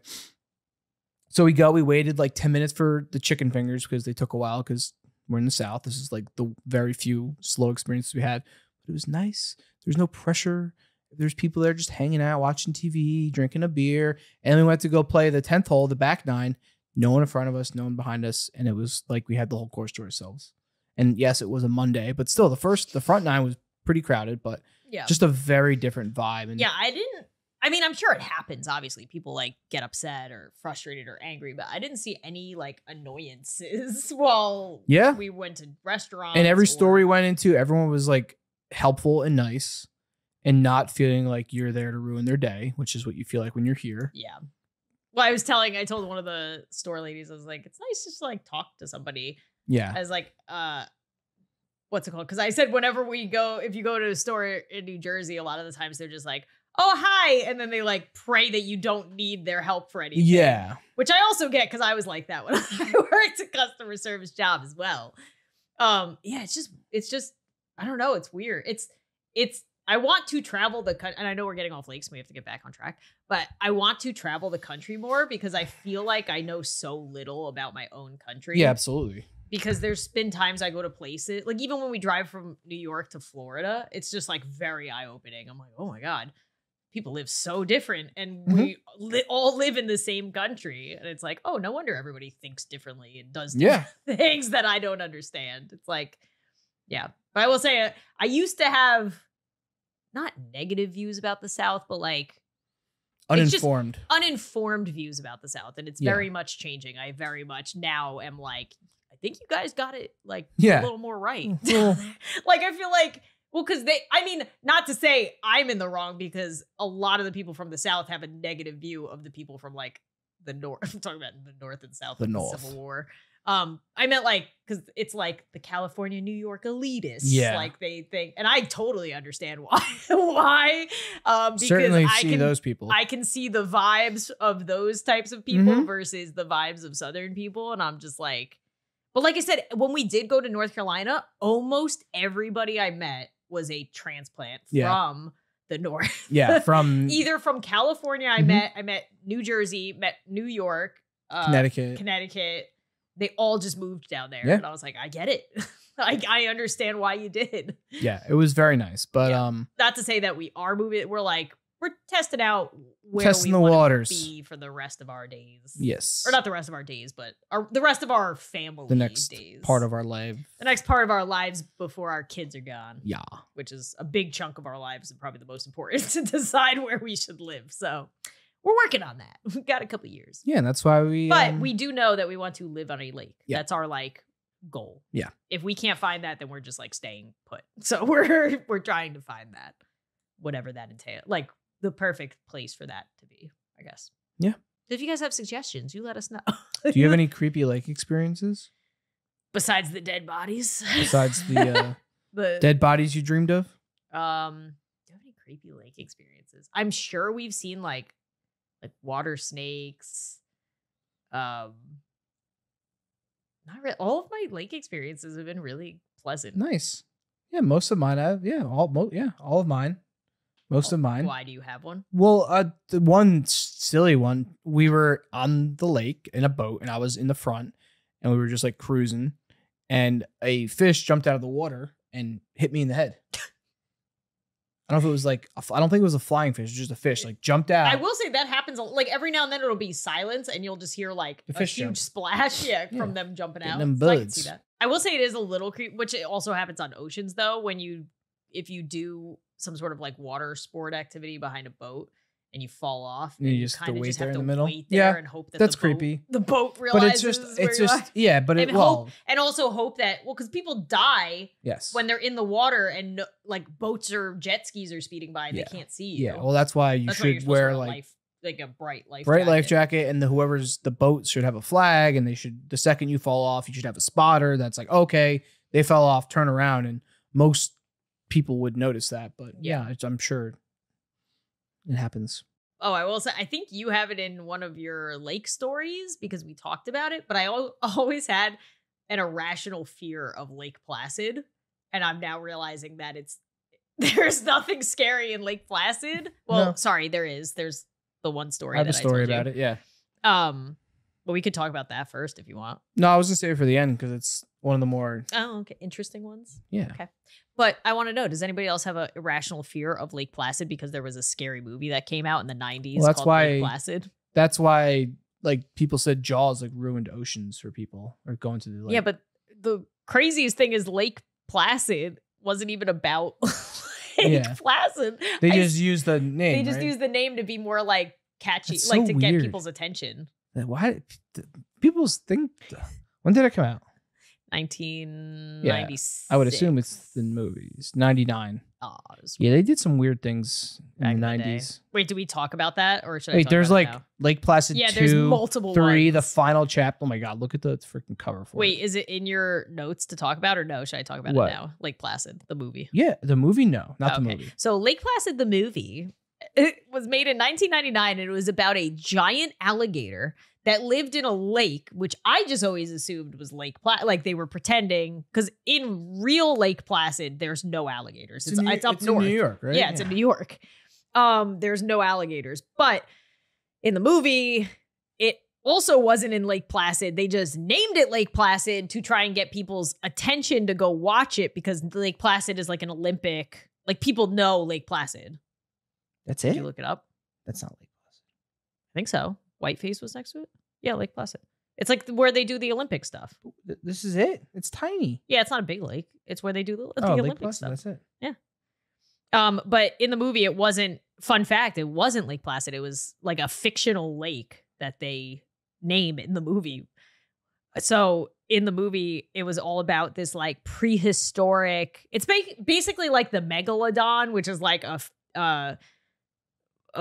so we waited like 10 minutes for the chicken fingers because they took a while because we're in the South. This is like the very few slow experiences we had. But it was nice. There's no pressure. There's people there just hanging out, watching TV, drinking a beer. And we went to go play the 10th hole, the back 9. No one in front of us, no one behind us. And it was like we had the whole course to ourselves. And yes, it was a Monday, but still the front 9 was pretty crowded, but just a very different vibe. And I mean, I'm sure it happens. Obviously, people like get upset or frustrated or angry, but I didn't see any like annoyances while we went to restaurants. And every store we went into, everyone was like helpful and nice and not feeling like you're there to ruin their day, which is what you feel like when you're here. Yeah. Well, I told one of the store ladies, I was like, it's nice just to like talk to somebody. Yeah. I was like, what's it called? Because I said whenever if you go to a store in New Jersey, a lot of the times they're just like, oh, hi. And then they like pray that you don't need their help for anything. Yeah. Which I also get because I was like that when I worked a customer service job as well. Yeah, it's just, I don't know. It's weird. I want to travel the country, and I know we're getting off lakes, so we have to get back on track, but I want to travel the country more because I feel like I know so little about my own country. Yeah, absolutely. Because there's been times I go to places, like even when we drive from New York to Florida, it's just like very eye-opening. I'm like, oh my God, people live so different and we all live in the same country. And it's like, oh, no wonder everybody thinks differently and does things that I don't understand. It's like, yeah. But I will say, I used to have not negative views about the South, but like uninformed views about the South. And it's very much changing. I very much now am like, I think you guys got it like a little more right. Like, I feel like, well, because not to say I'm in the wrong, because a lot of the people from the South have a negative view of the people from like the North. I'm talking about the North and South of the Civil War. I meant like, because it's like the California, New York elitists. Yeah. Like they think, and I totally understand why. Because certainly see those people. I can see the vibes of those types of people versus the vibes of Southern people. And I'm just like, but like I said, when we did go to North Carolina, almost everybody I met was a transplant from the North. Yeah. From either from California, I met New Jersey, met New York, Connecticut. They all just moved down there. Yeah. And I was like, I get it. I understand why you did. Yeah, it was very nice. But not to say that we are moving. We're testing out where testing we the waters to be for the rest of our days. Yes. Or not the rest of our days, but the rest of our family the next days. Part of our life. The next part of our lives before our kids are gone. Yeah. Which is a big chunk of our lives and probably the most important to decide where we should live. So we're working on that. We've got a couple of years. Yeah, and that's why But we do know that we want to live on a lake. Yeah. That's our like goal. Yeah. If we can't find that, then we're just like staying put. So we're trying to find that, whatever that entails, like the perfect place for that to be, I guess. Yeah. So if you guys have suggestions, you let us know. Do you have any creepy lake experiences? Besides the dead bodies. Besides the dead bodies you dreamed of? Do you have any creepy lake experiences? I'm sure we've seen like water snakes. Not really. All of my lake experiences have been really pleasant. Nice. Yeah, most of mine have. Yeah, all of mine. Most of mine. Why do you have one? Well, the one silly one, we were on the lake in a boat and I was in the front and we were just like cruising and a fish jumped out of the water and hit me in the head. I don't know if it was like, I don't think it was a flying fish, just a fish, like jumped out. I will say that happens, like every now and then it'll be silence and you'll just hear like a huge splash from them jumping out. Them so I can birds. see that. I will say it is a little creepy, which it also happens on oceans though, if you do some sort of like water sport activity behind a boat and you fall off, and you kind of just have to wait there and hope that that's creepy. The boat realizes. But it's just yeah, but and also hope that because people die when they're in the water and like boats or jet skis are speeding by and they can't see you. Yeah, well that's why you should wear like a bright life jacket, and the boat should have a flag, and the second you fall off, you should have a spotter that's like, okay, they fell off, turn around, and most people would notice that, but I'm sure it happens. Oh, I will say, I think you have it in one of your lake stories because we talked about it, but I always had an irrational fear of Lake Placid. And I'm now realizing that there's nothing scary in Lake Placid. Well, no. Sorry, there is. There's the one story. I have a story about it. Yeah. But we could talk about that first if you want. No, I was going to save it for the end because it's one of the more interesting ones. Yeah. Okay. But I want to know, does anybody else have an irrational fear of Lake Placid because there was a scary movie that came out in the 90s called Lake Placid? That's why like people said Jaws like ruined oceans for people or going to the lake. Yeah, but the craziest thing is Lake Placid wasn't even about Yeah. Placid. They just use the name. They just right? use the name to be more like catchy, That's like so to get weird. people's attention. Why people think? When did it come out? 1996. I would assume it's the movies. 99. Oh, Yeah, they did some weird things back in the in the day. 90s. Wait, do we talk about that or should I Wait, talk there's about like it now? Lake Placid 2, there's multiple 3, the ones. final chapter. Oh my god, look at the freaking cover for Wait, it. is it in your notes to talk about or no? Should I talk about What? it now? Lake Placid, the movie. Yeah, the movie, no, not the Okay. movie. So Lake Placid, the movie, it was made in 1999 and it was about a giant alligator that lived in a lake, which I just always assumed was Lake Placid. Like they were pretending, because in real Lake Placid, there's no alligators. It's up north. in New York, right? Yeah, it's in New York. There's no alligators. But in the movie, it also wasn't in Lake Placid. They just named it Lake Placid to try and get people's attention to go watch it because Lake Placid is like an Olympic, like people know Lake Placid. That's Did it? you look it up? That's not Lake Placid. I think so. Whiteface was next to it. Yeah, Lake Placid. It's like where they do the Olympic stuff. This is it? It's tiny. Yeah, it's not a big lake. It's where they do the Oh, Lake Olympic Placid, stuff. that's it. But in the movie, it wasn't. Fun fact: it wasn't Lake Placid. It was like a fictional lake that they name in the movie. So in the movie, it was all about this like prehistoric. It's basically like the megalodon, which is like a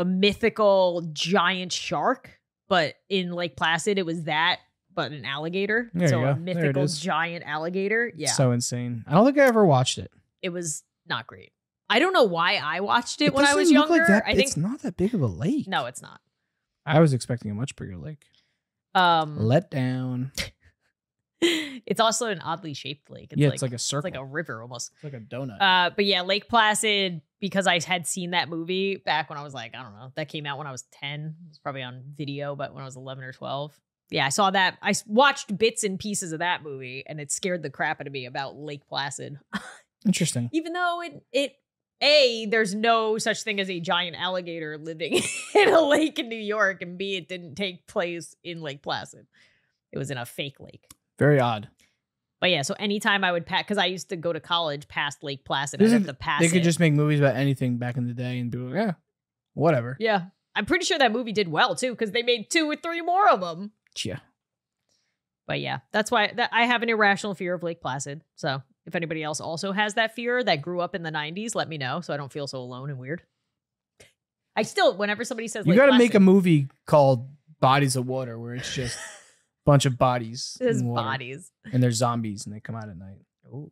mythical giant shark. But in Lake Placid, it was that, but an alligator. There So you a go. There it mythical is. giant alligator. Yeah, So insane. I don't think I ever watched it. it was not great. I don't know why I watched it when I was doesn't look younger. like that. I think It's not that big of a lake. no, it's not. I was expecting a much bigger lake. Let down. It's also an oddly shaped lake. It's like a circle. It's like a river almost. It's like a donut. But yeah, Lake Placid, because I had seen that movie back when I was like, I don't know, that came out when I was 10. It was probably on video, but when I was 11 or 12. Yeah, I saw that. I watched bits and pieces of that movie and it scared the crap out of me about Lake Placid. Interesting. Even though there's no such thing as a giant alligator living in a lake in New York, and B, it didn't take place in Lake Placid. It was in a fake lake. Very odd. But yeah, so anytime I would pass, because I used to go to college past Lake Placid, I'd have to pass They could it. just make movies about anything back in the day and be like, yeah, whatever. Yeah. I'm pretty sure that movie did well too, because they made 2 or 3 more of them. Yeah. But yeah, that's why I have an irrational fear of Lake Placid. So if anybody else also has that fear that grew up in the 90s, let me know so I don't feel so alone and weird. I still, whenever somebody says You Lake got to Placid, make a movie called Bodies of Water where it's just a bunch of bodies. There's in water. bodies. And they're zombies and they come out at night. Ooh.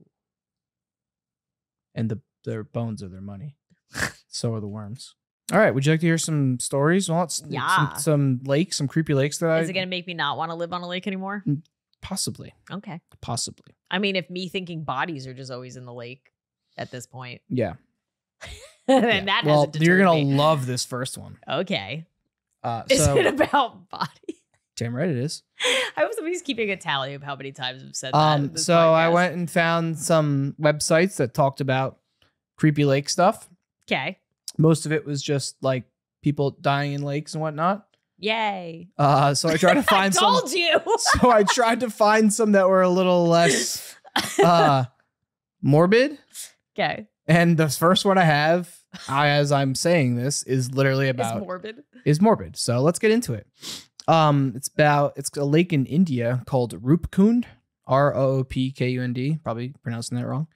And their bones are their money. So are the worms. All right. Would you like to hear some stories? Well, Yeah. some lakes, some creepy lakes that Is it going to make me not want to live on a lake anymore? Possibly. Okay. Possibly. I mean, if me thinking bodies are just always in the lake at this point, Yeah. then Yeah. that well, hasn't deterred you're gonna me. love this first one. Okay. Is So it about bodies? damn right it is. I hope somebody's keeping a tally of how many times I've said that. in this So I podcast. went and found some websites that talked about creepy lake stuff. Okay. Most of it was just like people dying in lakes and whatnot. Yay. So I tried to find I told you. So I tried to find some that were a little less morbid. Okay. And the first one I have, as I'm saying this, is literally It's about morbid. is morbid. So let's get into it. It's a lake in India called Roopkund, Roopkund. Probably pronouncing that wrong.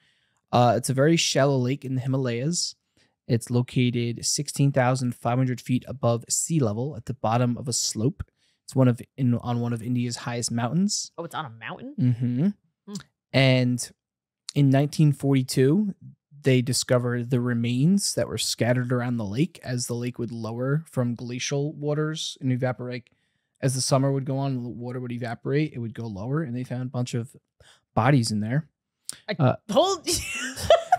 It's a very shallow lake in the Himalayas. It's located 16,500 feet above sea level at the bottom of a slope. It's on one of India's highest mountains. Oh, it's on a mountain? Mm-hmm. Hmm. And in 1942, they discovered the remains that were scattered around the lake as the lake would lower from glacial waters and evaporate. As the summer would go on, the water would evaporate. It would go lower, and they found a bunch of bodies in there. I told you.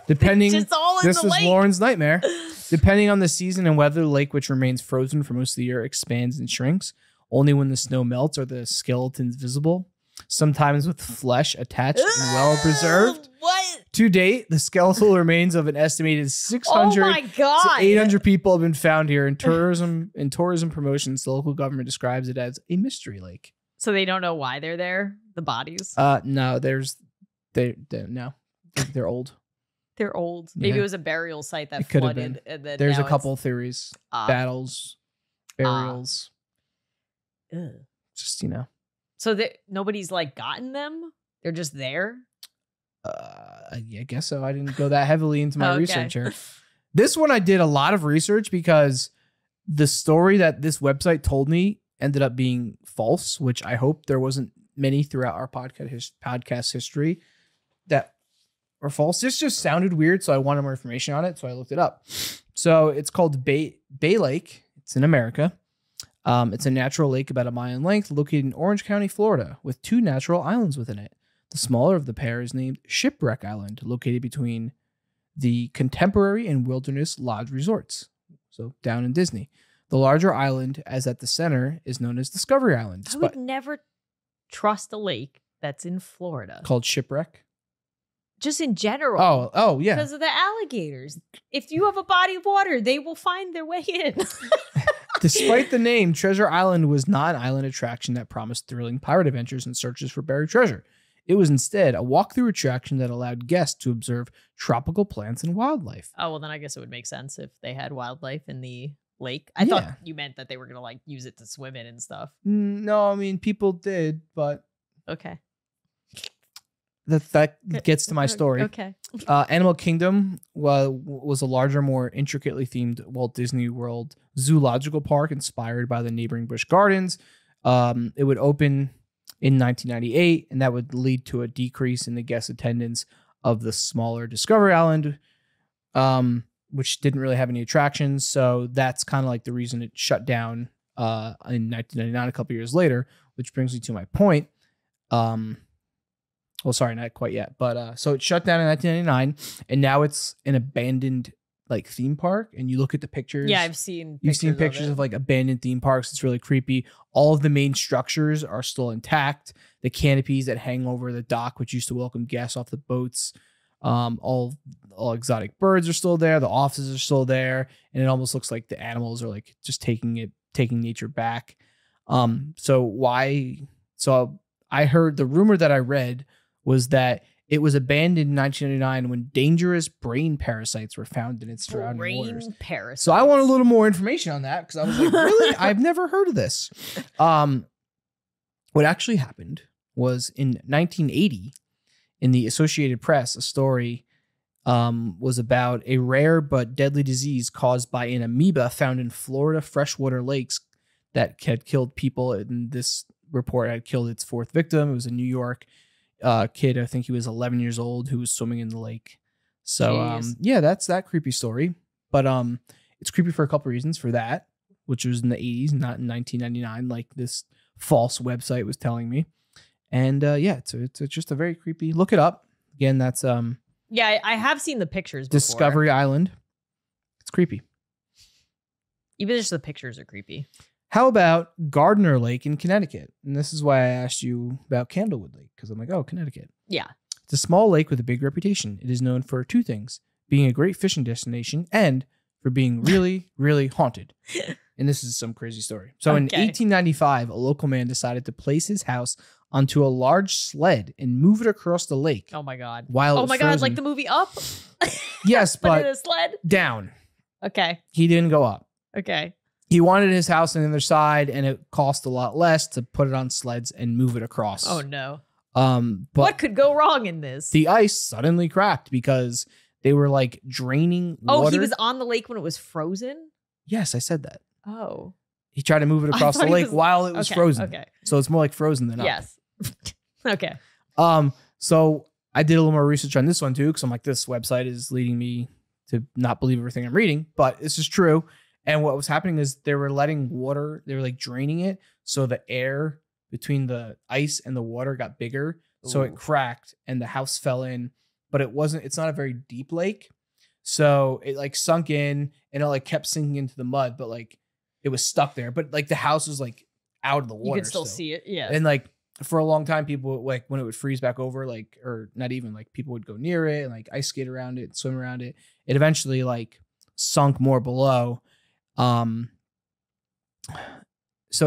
Depending, It's just all in this the is lake. Lauren's nightmare. Depending on the season and weather, the lake, which remains frozen for most of the year, expands and shrinks. Only when the snow melts are the skeletons visible, sometimes with flesh attached and well preserved. What? To date, the skeletal remains of an estimated 600 Oh my God. to 800 people have been found here. In tourism promotions, the local government describes it as a mystery lake. So they don't know why they're there? The bodies? No, no, they're old. They're old. Maybe Yeah. it was a burial site that It could have flooded. been. And then There's now a couple theories. Battles, burials. ugh. Just, you know. So that nobody's like gotten them? They're just there? Yeah, I guess so. I didn't go that heavily into my Okay. research here. This one I did a lot of research because the story that this website told me ended up being false, which I hope there wasn't many throughout our podcast history that were false. This just sounded weird, so I wanted more information on it, so I looked it up. So it's called Bay Lake. It's in America. It's a natural lake about a mile in length located in Orange County, Florida, with 2 natural islands within it. The smaller of the pair is named Shipwreck Island, located between the Contemporary and Wilderness Lodge resorts, so down in Disney. The larger island, as at the center, is known as Discovery Island. I would never trust a lake that's in Florida. Called Shipwreck? Just in general. Oh, yeah. Because of the alligators. If you have a body of water, they will find their way in. Despite the name, Treasure Island was not an island attraction that promised thrilling pirate adventures and searches for buried treasure. It was instead a walkthrough attraction that allowed guests to observe tropical plants and wildlife. Oh, well, then I guess it would make sense if they had wildlife in the lake. I thought you meant that they were going to like use it to swim in and stuff. No, I mean, people did, but okay. That gets to my story. Okay. Animal Kingdom was a larger, more intricately themed Walt Disney World zoological park inspired by the neighboring Busch Gardens. It would open in 1998, and that would lead to a decrease in the guest attendance of the smaller Discovery Island, which didn't really have any attractions. So that's kind of like the reason it shut down in 1999, a couple years later, which brings me to my point. Well, sorry, not quite yet. But so it shut down in 1999, and now it's an abandoned like theme park. And you look at the pictures. Yeah, I've seen. You've seen pictures of like abandoned theme parks. It's really creepy. All of the main structures are still intact. The canopies that hang over the dock, which used to welcome guests off the boats, all exotic birds are still there. The offices are still there, and it almost looks like the animals are like just taking nature back. So I heard the rumor that I read was that it was abandoned in 1999 when dangerous brain parasites were found in its surrounding waters. Parasites. So I want a little more information on that because I was like, really? I've never heard of this. What actually happened was in 1980, in the Associated Press, a story was about a rare but deadly disease caused by an amoeba found in Florida freshwater lakes that had killed people. And this report had killed its 4th victim. It was a New York kid. I think he was 11 years old who was swimming in the lake. So yeah, that's that creepy story. But it's creepy for a couple reasons. For that, which was in the 80s, not in 1999, like this false website was telling me. And yeah, it's just a very creepy. Look it up again. That's yeah, I have seen the pictures before. Discovery Island. It's creepy. Even just the pictures are creepy. How about Gardner Lake in Connecticut? And this is why I asked you about Candlewood Lake, because I'm like, oh, Connecticut. Yeah. It's a small lake with a big reputation. It is known for 2 things: being a great fishing destination and for being really, really haunted. And this is some crazy story. So in 1895, a local man decided to place his house onto a large sled and move it across the lake. Oh my God. While oh my God, like the movie Up? Yes, but in a sled? Down. Okay. He didn't go up. Okay. He wanted his house on the other side, and it cost a lot less to put it on sleds and move it across. Oh no. But what could go wrong in this? The ice suddenly cracked because they were like draining water. Oh, he was on the lake when it was frozen? Yes, I said that. Oh. He tried to move it across the lake while it was frozen. Okay. So it's more like frozen than up. Yes. Okay. So I did a little more research on this one too, because I'm like, this website is leading me to not believe everything I'm reading, but this is true. And what was happening is they were letting water, they were like draining it. So the air between the ice and the water got bigger. Ooh. So it cracked and the house fell in, but it's not a very deep lake. So it like sunk in and it like kept sinking into the mud, but like it was stuck there. But like the house was like out of the water. You could still see it. Yeah. And like for a long time, people like when it would freeze back over, like, or not even like people would go near it and like ice skate around it, swim around it. It eventually like sunk more below. So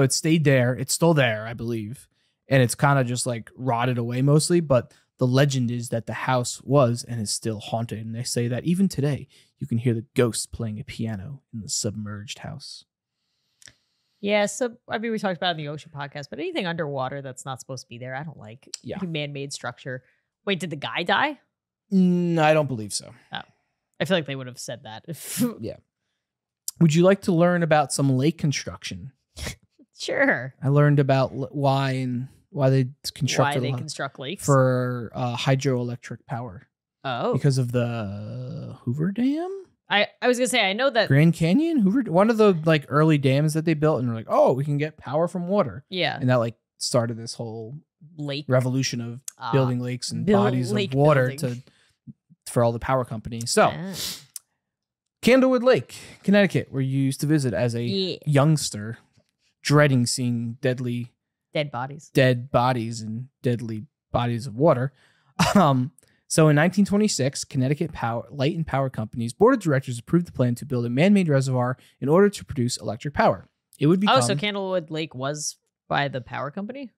it stayed there. It's still there, I believe. And it's kind of just like rotted away mostly, but The legend is that the house was and is still haunted, and they say that even today you can hear the ghost playing a piano in the submerged house. Yeah, so I mean, we talked about it in the ocean podcast, but anything underwater that's not supposed to be there, I don't like. Yeah. Man-made structure. Wait, did the guy die? I don't believe so. Oh, I feel like they would have said that. Yeah. Would you like to learn about some lake construction? Sure. I learned about why they constructed construct lakes for hydroelectric power. Oh, Because of the Hoover Dam? I was gonna say I know that. Grand Canyon? One of the like early dams that they built, and they're like, oh, we can get power from water. Yeah, And that like started this whole lake revolution of building lakes and bodies of water for all the power companies. So Candlewood Lake, Connecticut, where you used to visit as a youngster, dreading seeing dead bodies and deadly bodies of water. So in 1926, Connecticut Light and Power Company's board of directors approved the plan to build a man-made reservoir in order to produce electric power. It would become... Oh, so Candlewood Lake was by the power company?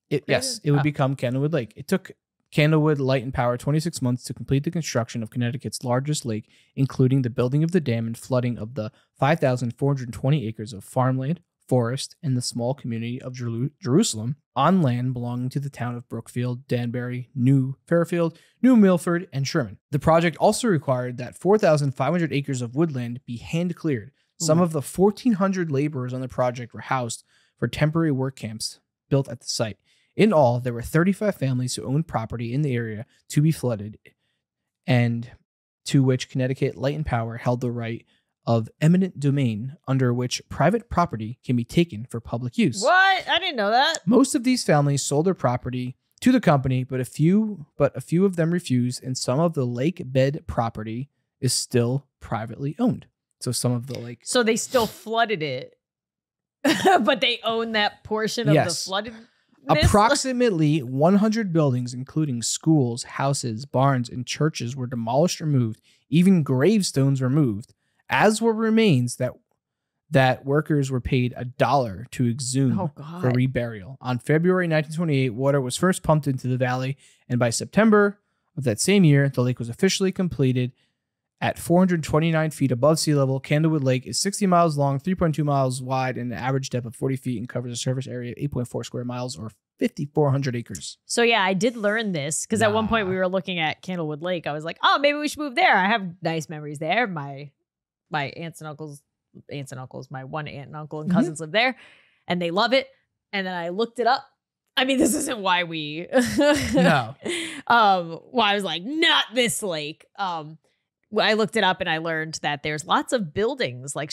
Yes, it would become Candlewood Lake. It took Candlewood Light and Power 26 months to complete the construction of Connecticut's largest lake, including the building of the dam and flooding of the 5,420 acres of farmland, forest, and the small community of Jerusalem on land belonging to the town of Brookfield, Danbury, New Fairfield, New Milford, and Sherman. The project also required that 4,500 acres of woodland be hand-cleared. Some of the 1,400 laborers on the project were housed for temporary work camps built at the site. In all, there were 35 families who owned property in the area to be flooded, and to which Connecticut Light and Power held the right of eminent domain, under which private property can be taken for public use. What? I didn't know that. Most of these families sold their property to the company, but a few of them refused, and some of the lake bed property is still privately owned. So some of the lake... So they still flooded it, but they own that portion of the flooded... Approximately 100 buildings, including schools, houses, barns, and churches, were demolished or moved. Even gravestones were moved, as were remains that workers were paid $1 to exhume for reburial. On February 1928, water was first pumped into the valley, and by September of that same year, the lake was officially completed. At 429 feet above sea level, Candlewood Lake is 60 miles long, 3.2 miles wide, and an average depth of 40 feet, and covers a surface area of 8.4 square miles, or 5,400 acres. So yeah, I did learn this because at one point we were looking at Candlewood Lake. I was like, oh, maybe we should move there. I have nice memories there. My aunts and uncles, my one aunt and uncle and cousins live there, and they love it. And then I looked it up. I mean, this isn't why we No. Why I was like, not this lake. I looked it up and I learned that there's lots of buildings, like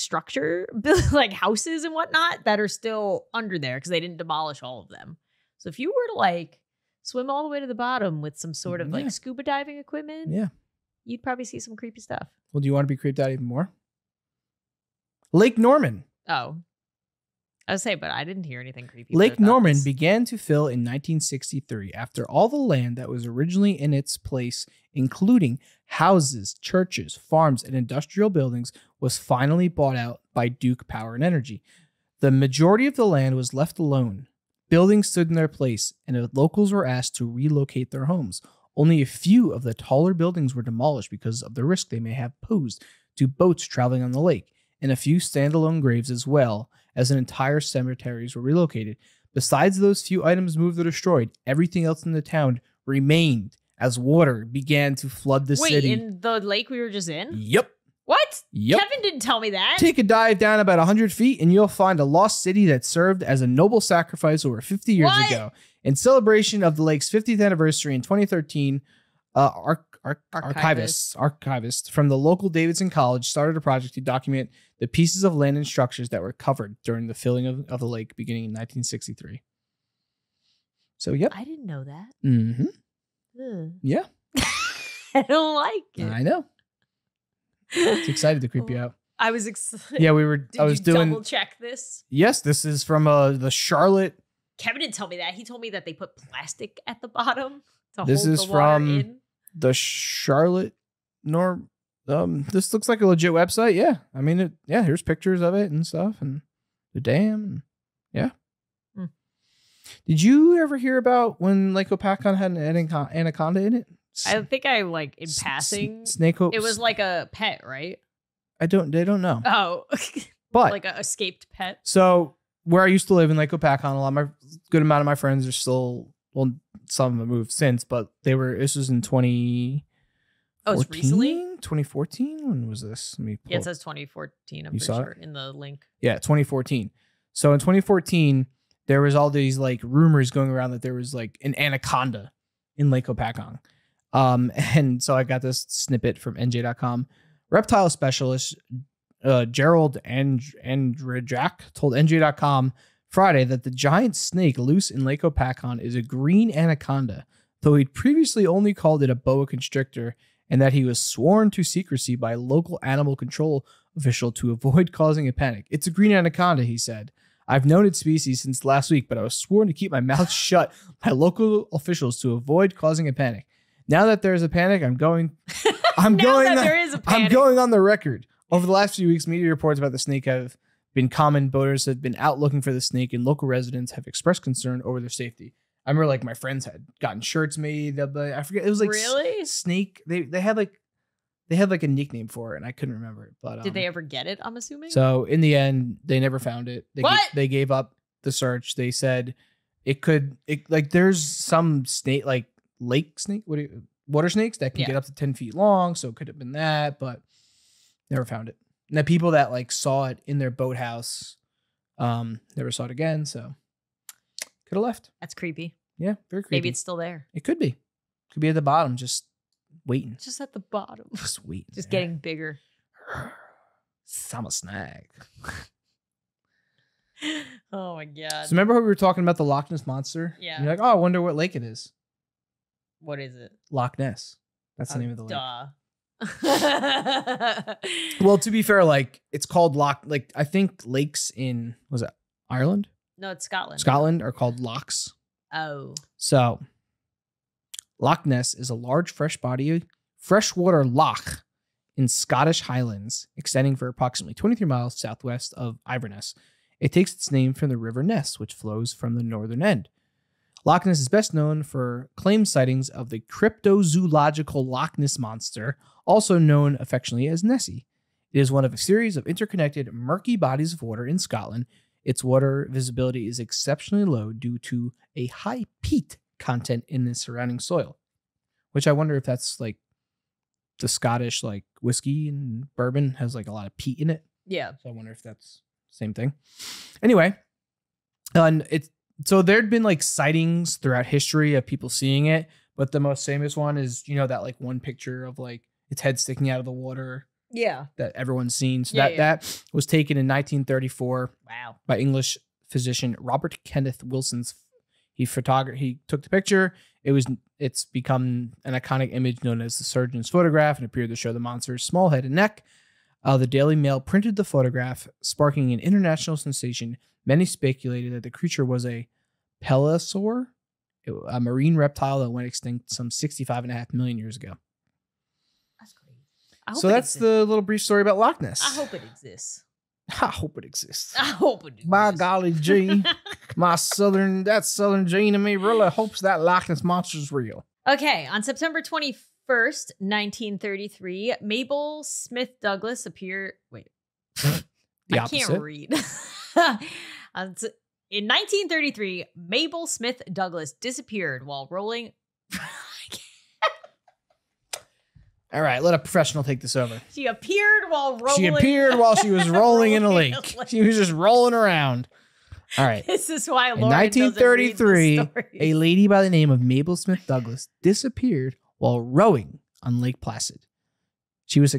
like houses and whatnot, that are still under there because they didn't demolish all of them. So if you were to like swim all the way to the bottom with some sort of like scuba diving equipment, you'd probably see some creepy stuff. Well, do you want to be creeped out even more? Lake Norman. Oh, I would say, but I didn't hear anything creepy. Lake Norman began to fill in 1963 after all the land that was originally in its place, including houses, churches, farms, and industrial buildings, was finally bought out by Duke Power and Energy. The majority of the land was left alone. Buildings stood in their place, and the locals were asked to relocate their homes. Only a few of the taller buildings were demolished because of the risk they may have posed to boats traveling on the lake, and a few standalone graves as well as entire cemeteries were relocated. Besides those few items moved or destroyed, everything else in the town remained as water began to flood the city. Wait, in the lake we were just in? Yep. What? Yep. Kevin didn't tell me that. Take a dive down about 100 feet and you'll find a lost city that served as a noble sacrifice over 50 years ago. In celebration of the lake's 50th anniversary in 2013, archivists from the local Davidson College started a project to document the pieces of land and structures that were covered during the filling of the lake beginning in 1963. So, yep. I didn't know that. Mm-hmm. Yeah. I don't like it. I know. It's excited to creep you out. I was excited. Yeah, we were. I was doing. Double check this. Yes, this is from the Charlotte. Kevin didn't tell me that. He told me that they put plastic at the bottom to this hold is the water from in. The Charlotte this looks like a legit website. Yeah, I mean it. Yeah, here's pictures of it and stuff, and the dam. And, yeah. Did you ever hear about when Lake Opakon had an anaconda in it? I think I like in passing. Snake. It was like a pet, right? They don't know. Oh, But like an escaped pet. So where I used to live in Lake Opakon, good amount of my friends are still, well, some of them moved since, but this was in 2014. Oh, it's recently? 2014? When was this? Yeah, it says 2014. I'm pretty sure in the link. Yeah, 2014. So in 2014, there was all these like rumors going around that there was like an anaconda in Lake Opakon. And so I got this snippet from NJ.com. Reptile specialist Gerald Andrzejak told NJ.com Friday that the giant snake loose in Lake Opakon is a green anaconda, though he'd previously only called it a boa constrictor, and that he was sworn to secrecy by a local animal control official to avoid causing a panic. It's a green anaconda, he said. I've known its species since last week, but I was sworn to keep my mouth shut by local officials to avoid causing a panic. Now that there's a panic, I'm going on the record. Over the last few weeks, media reports about the snake have been common. Boaters have been out looking for the snake, and local residents have expressed concern over their safety. I remember like my friends had gotten shirts made. I forget. It was like really snake. They had like a nickname for it, and I couldn't remember it. But did they ever get it? I'm assuming. So in the end, they never found it. They gave up the search. They said there's some snake like lake snake. Water snakes that can get up to 10 feet long. So it could have been that, but never found it. And the people that like saw it in their boathouse, never saw it again. So could have left. That's creepy. Yeah, very creepy. Maybe it's still there. It could be. Could be at the bottom, just waiting. Just at the bottom. Just waiting. Just getting bigger. Summer snag. Oh my god. So remember how we were talking about the Loch Ness Monster? Yeah. And you're like, oh, I wonder what lake it is. What is it? Loch Ness. That's the name of the lake. Duh. Well, to be fair, like it's called Loch. Like I think lakes in was it Ireland? No, it's Scotland. Scotland are called lochs. Oh. So Loch Ness is a large freshwater loch in Scottish Highlands, extending for approximately 23 miles southwest of Inverness. It takes its name from the River Ness, which flows from the northern end. Loch Ness is best known for claimed sightings of the cryptozoological Loch Ness Monster, also known affectionately as Nessie. It is one of a series of interconnected, murky bodies of water in Scotland. Its water visibility is exceptionally low due to a high peat content in the surrounding soil, which I wonder if that's like the Scottish like whiskey and bourbon has like a lot of peat in it. Yeah. So I wonder if that's the same thing. Anyway, and so there'd been like sightings throughout history of people seeing it, but the most famous one is, that like one picture of like its head sticking out of the water. Yeah. That everyone's seen. So that was taken in 1934. Wow. By English physician Robert Kenneth Wilson's. He took the picture. It's become an iconic image known as the surgeon's photograph and appeared to show the monster's small head and neck. The Daily Mail printed the photograph, sparking an international sensation. Many speculated that the creature was a pelisaur, a marine reptile that went extinct some 65.5 million years ago. That's crazy. So that's the little brief story about Loch Ness. I hope it exists. I hope it exists. I hope it exists. By golly gee, that southern gene in me really hopes that Loch Ness monster's real. Okay, on September 21st, 1933, Mabel Smith Douglas appeared. Wait, the I opposite. Can't read. In 1933, Mabel Smith Douglas disappeared while rolling. All right, let a professional take this over. She appeared while rolling. She appeared while she was rolling in a lake. She was just rolling around. All right. This is why Lauren in 1933, doesn't read the a lady by the name of Mabel Smith Douglas disappeared while rowing on Lake Placid. She was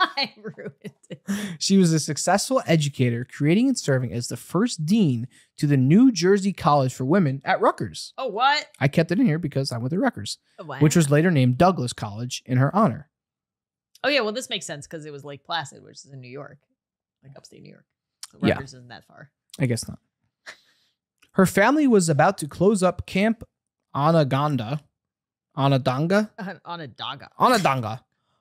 I ruined it. She was a successful educator, creating and serving as the first dean to the New Jersey College for Women at Rutgers. Oh, what? I kept it in here because I went to Rutgers, Wow. which was later named Douglas College in her honor. Oh, yeah. Well, this makes sense because it was Lake Placid, which is in New York, like upstate New York. So Rutgers isn't that far. I guess not. Her family was about to close up Camp Onondaga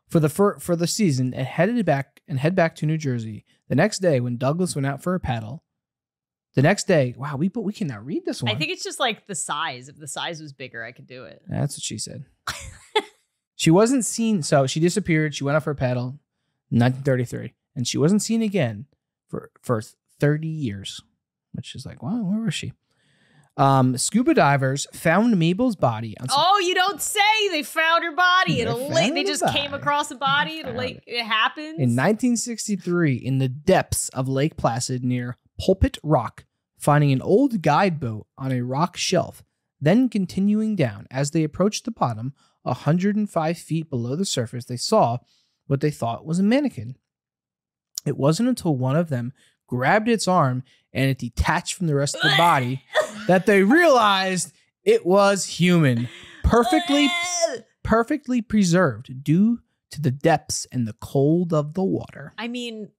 for the season and head back to New Jersey. The next day, when Douglas went out for a paddle, The next day, wow, we cannot read this one. I think it's just like the size. If the size was bigger, I could do it. That's what she said. She wasn't seen. So she disappeared. She went off her paddle in 1933. And she wasn't seen again for 30 years. Which is like, wow, where was she? Scuba divers found Mabel's body. Oh, you don't say. They found her body in a lake. They just came across a body in a lake. It happens. In 1963, in the depths of Lake Placid near Pulpit Rock, finding an old guide boat on a rock shelf, then continuing down. As they approached the bottom, 105 feet below the surface, they saw what they thought was a mannequin. It wasn't until one of them grabbed its arm and it detached from the rest of the body that they realized it was human, perfectly preserved due to the depths and the cold of the water. I mean,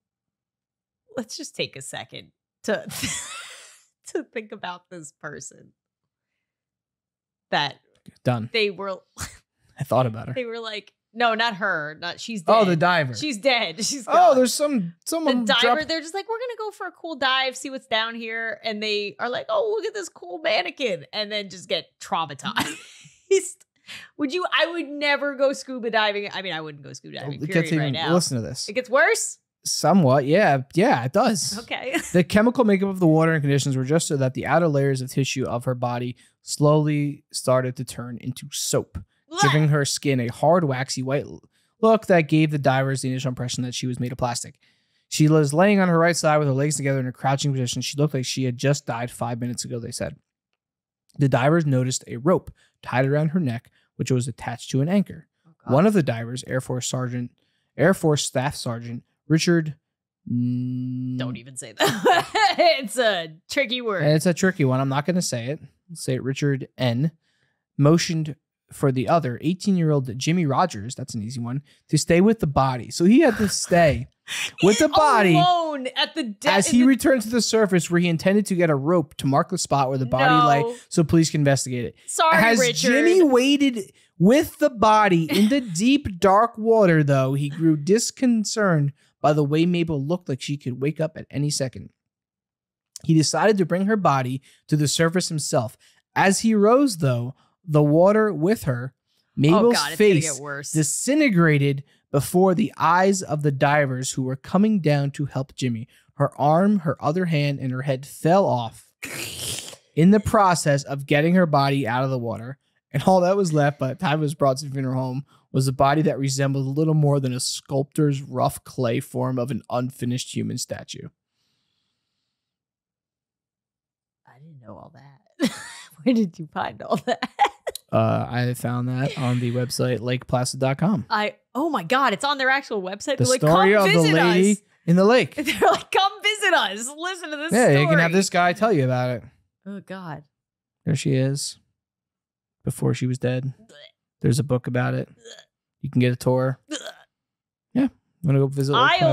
let's just take a second to to think about this person that done. They were. I thought about her. They were like, no, not her. Not she's dead. Oh, the diver. She's dead. She's gone. Oh, there's someone. The diver. They're just like, we're gonna go for a cool dive, see what's down here, and they are like, oh, look at this cool mannequin, and then just get traumatized. Would you? I would never go scuba diving. I mean, I wouldn't go scuba diving. Period, right now. Listen to this. It gets worse. Somewhat, yeah, it does. Okay. The chemical makeup of the water and conditions were just so that the outer layers of tissue of her body slowly started to turn into soap, giving her skin a hard, waxy white look that gave the divers the initial impression that she was made of plastic. She was laying on her right side with her legs together in a crouching position. She looked like she had just died 5 minutes ago, they said. The divers noticed a rope tied around her neck, which was attached to an anchor. One of the divers, Air Force Staff Sergeant Richard. Don't even say that. It's a tricky word. It's a tricky one. I'm not going to say it. I'll say it. Richard N. motioned for the other 18-year-old Jimmy Rogers. That's an easy one. To stay with the body. So he had to stay with the body alone at the as he returned to the surface, where he intended to get a rope to mark the spot where the body lay, so police can investigate it. Sorry, as Richard. Jimmy waited with the body in the deep, dark water, though, he grew disconcerted by the way Mabel looked like she could wake up at any second. He decided to bring her body to the surface himself. As he rose, though, the water with her, Mabel's face disintegrated before the eyes of the divers who were coming down to help Jimmy. Her arm, her other hand, and her head fell off in the process of getting her body out of the water. And all that was left by the time it was brought to the funeral home was a body that resembled a little more than a sculptor's rough clay form of an unfinished human statue. I didn't know all that. Where did you find all that? I found that on the website lakeplacid.com. Oh my God, it's on their actual website. The story of the lady in the lake. They're like, come visit us. Listen to this story. Yeah, you can have this guy tell you about it. Oh God. There she is. Before she was dead. There's a book about it. You can get a tour. Yeah. I'm gonna go visit Lake Placid.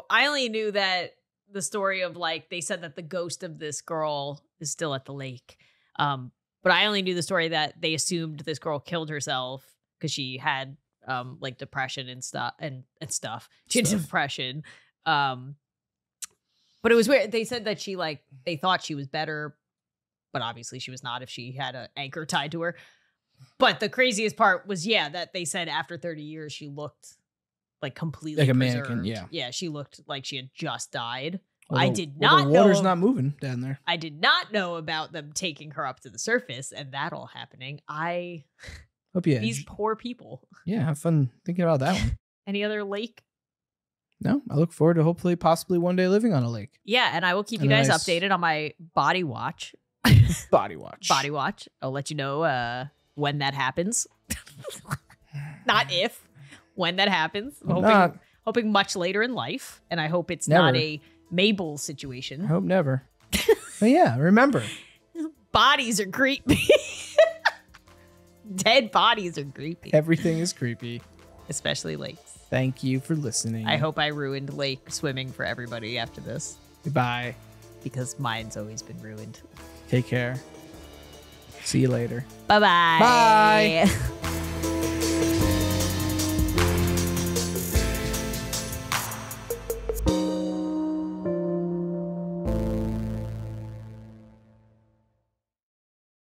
I only knew that the story of, like, they said that the ghost of this girl is still at the lake. But I only knew the story that they assumed this girl killed herself because she had like depression and stuff and stuff. She had depression. But it was weird. They said that they thought she was better, but obviously she was not if she had an anchor tied to her. But the craziest part was, that they said after 30 years she looked like completely like a preserved. mannequin. Yeah. Yeah, she looked like she had just died. Although, I did not know. The water's not moving down there. I did not know about them taking her up to the surface and that all happening. Hope these poor people. Yeah, have fun thinking about that one. Any other lake? No, I look forward to possibly one day living on a lake. Yeah, and I will keep you guys updated on my body watch. Body watch. Body watch. I'll let you know when that happens. Not if, when that happens. I'm hoping much later in life, and I hope it's not a Mabel situation. I hope never. But yeah, remember. Bodies are creepy. Dead bodies are creepy. Everything is creepy. Especially lakes. Thank you for listening. I hope I ruined lake swimming for everybody after this. Goodbye. Because mine's always been ruined. Take care. See you later. Bye-bye. Bye.